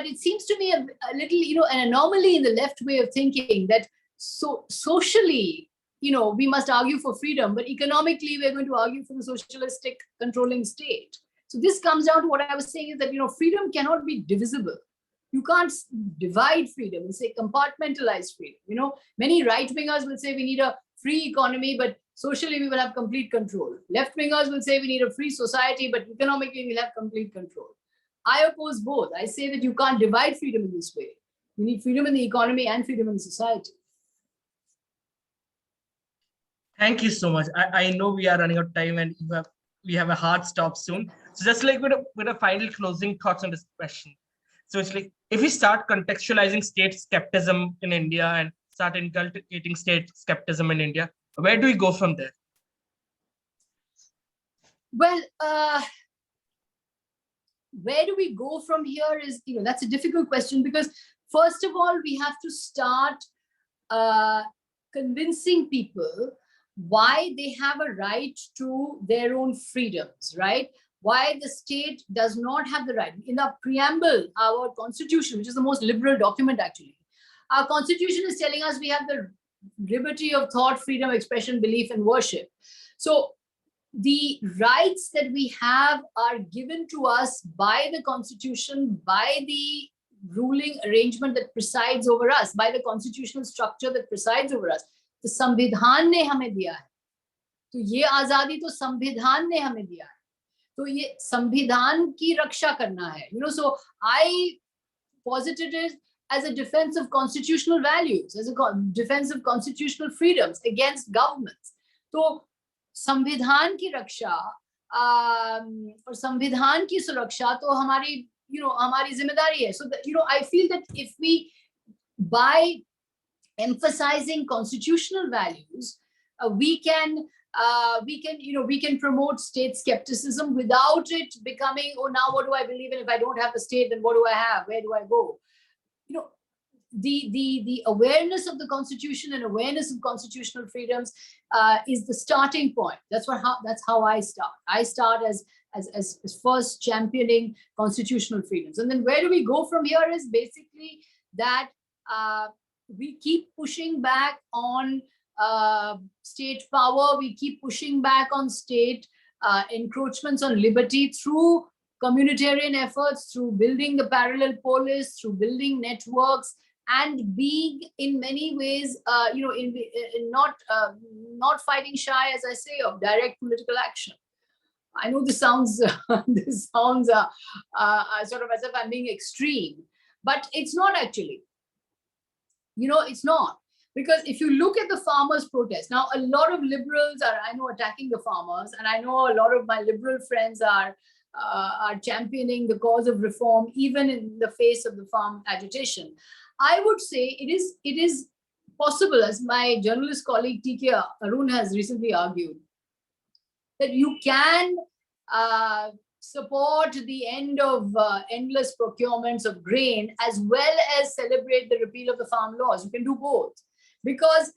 it seems to me a little, an anomaly in the left way of thinking that socially, we must argue for freedom, but economically, we're going to argue for the socialistic controlling state. So this comes down to what I was saying, is that, freedom cannot be divisible. You can't divide freedom and say compartmentalize freedom. Many right-wingers will say we need a free economy, but socially we will have complete control. Left-wingers will say we need a free society, but economically we'll have complete control. I oppose both. I say that you can't divide freedom in this way. You need freedom in the economy and freedom in society. Thank you so much. I know we are running out of time and we have a hard stop soon. So just like with a final closing thoughts on this question. So it's like, if we start contextualizing state skepticism in India and start inculcating state skepticism in India, where do we go from there? Well, where do we go from here is, that's a difficult question, because first of all, we have to start convincing people why they have a right to their own freedoms, right? Why the state does not have the right. In the preamble, our constitution, which is the most liberal document actually, our constitution is telling us we have the liberty of thought, freedom, expression, belief, and worship. So the rights that we have are given to us by the constitution, by the ruling arrangement that presides over us, by the constitutional structure that presides over us. तो संविधान ने हमें दिया है, तो ये आजादी तो संविधान ने हमें दिया है, तो ये संविधान की रक्षा करना है. So I posited it as a defense of constitutional values, as a defense of constitutional freedoms against governments. तो संविधान की रक्षा और संविधान की सुरक्षा तो हमारी हमारी जिम्मेदारी है. So I feel that if we, by emphasizing constitutional values, we can promote state skepticism without it becoming, oh, now what do I believe in? If I don't have the state, then what do I have? Where do I go? The awareness of the constitution and awareness of constitutional freedoms is the starting point. That's how I start. I start as first championing constitutional freedoms, and then where do we go from here is basically that we keep pushing back on state power. We keep pushing back on state encroachments on liberty through communitarian efforts, through building the parallel polis, through building networks, and being in many ways, in not fighting shy, as I say, of direct political action. I know this sounds sort of as if I'm being extreme, but it's not actually. It's not. Because if you look at the farmers' protest, now a lot of liberals are, I know, attacking the farmers, and I know a lot of my liberal friends are championing the cause of reform, even in the face of the farm agitation. I would say it is possible, as my journalist colleague T.K. Arun has recently argued, that you can support the end of endless procurements of grain, as well as celebrate the repeal of the farm laws. You can do both. Because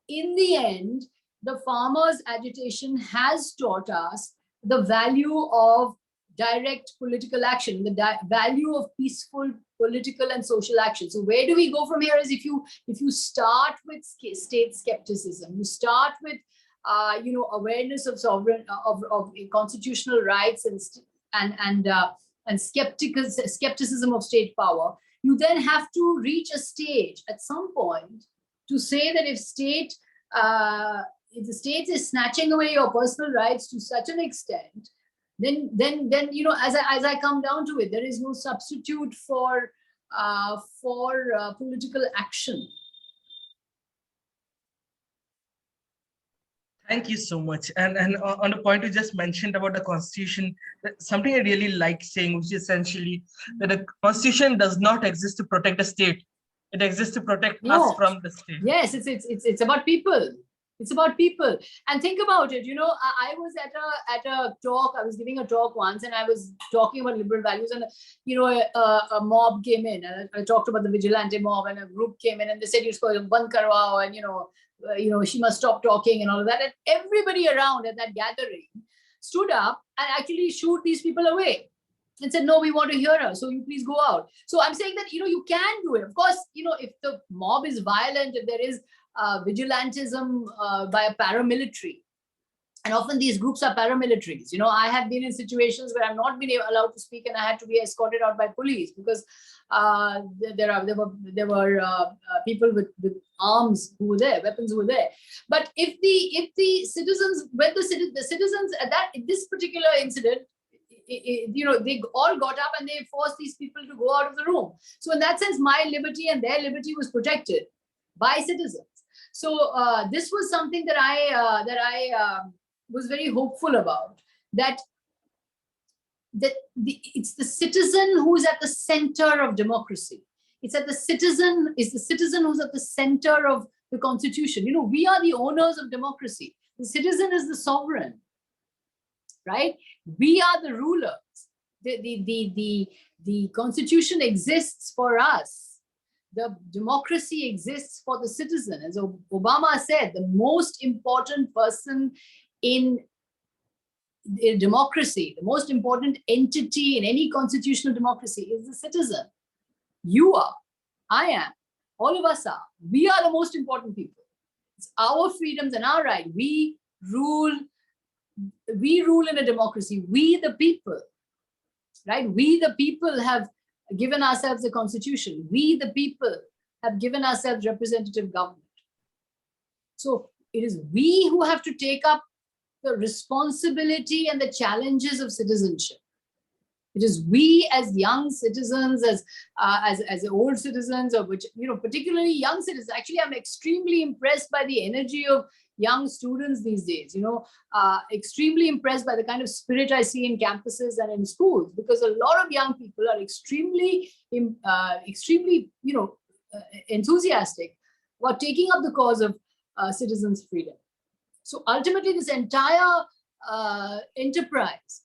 in the end, the farmers' agitation has taught us the value of direct political action, the value of peaceful political and social action. So where do we go from here? Is if you start with state skepticism, you start with awareness of sovereign of constitutional rights and skepticism of state power. You then have to reach a stage at some point to say that if the state is snatching away your personal rights to such an extent, then as I come down to it, there is no substitute for political action. Thank you so much. And on the point you just mentioned about the Constitution, something I really like saying, which is essentially that the Constitution does not exist to protect the state. It exists to protect us from the state. Yes, it's about people. It's about people. And think about it. I was at a talk. I was giving a talk once, and I was talking about liberal values. And a mob came in, and I talked about the Vigilante mob, and a group came in, and they said, "You're going to ban karwao," and she must stop talking and all of that. And everybody around at that gathering stood up and actually shooed these people away and said, "No, we want to hear her, so you please go out." So I'm saying that, you can do it. Of course, if the mob is violent, if there is vigilantism by a paramilitary, and often these groups are paramilitaries. I have been in situations where I've not been allowed to speak, and I had to be escorted out by police because there were people with arms who were there, weapons who were there. But if the citizens, when the citizens at this particular incident, they all got up and they forced these people to go out of the room. So in that sense, my liberty and their liberty was protected by citizens. So this was something that I was very hopeful about, that it's the citizen who's at the center of democracy. It's the citizen who's at the center of the Constitution. We are the owners of democracy. The citizen is the sovereign, right? We are the rulers. The Constitution exists for us. The democracy exists for the citizen. As Obama said, the most important person in democracy, the most important entity in any constitutional democracy is the citizen. You are, I am, all of us are. We are the most important people. It's our freedoms and our right. We rule in a democracy. We the people, right? We the people have given ourselves a constitution. We the people have given ourselves representative government. So it is we who have to take up the responsibility and the challenges of citizenship. It is we as young citizens, as old citizens, or which, particularly young citizens. Actually, I'm extremely impressed by the energy of young students these days, extremely impressed by the kind of spirit I see in campuses and in schools, because a lot of young people are extremely enthusiastic about taking up the cause of citizens' freedom. So ultimately, this entire enterprise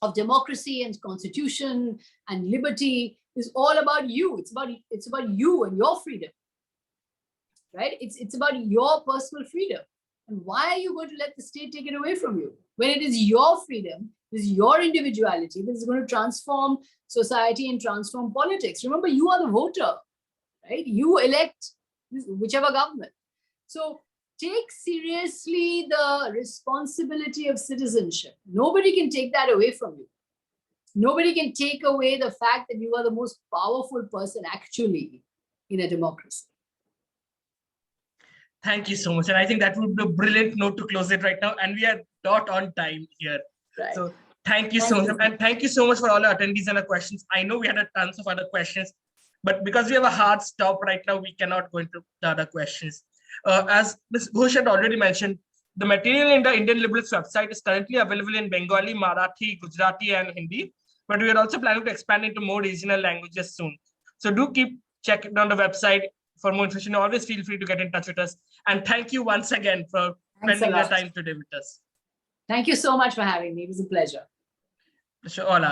of democracy and constitution and liberty is all about you. It's about you and your freedom, right? It's about your personal freedom. And why are you going to let the state take it away from you? When it is your freedom, it is your individuality that is going to transform society and transform politics. Remember, you are the voter, right? You elect whichever government. So take seriously the responsibility of citizenship. Nobody can take that away from you. Nobody can take away the fact that you are the most powerful person actually in a democracy. Thank you so much. And I think that would be a brilliant note to close it right now. And we are not on time here. Right. So thank you so much. And thank you so much for all the attendees and the questions. I know we had a tons of other questions, but because we have a hard stop right now, we cannot go into the other questions. As Ms. Ghosh had already mentioned, the material in the Indian Liberals website is currently available in Bengali, Marathi, Gujarati, and Hindi, but we are also planning to expand into more regional languages soon. So do keep checking on the website for more information. Always feel free to get in touch with us. And thank you once again for spending your time today with us. Thank you so much for having me. It was a pleasure. Sure, all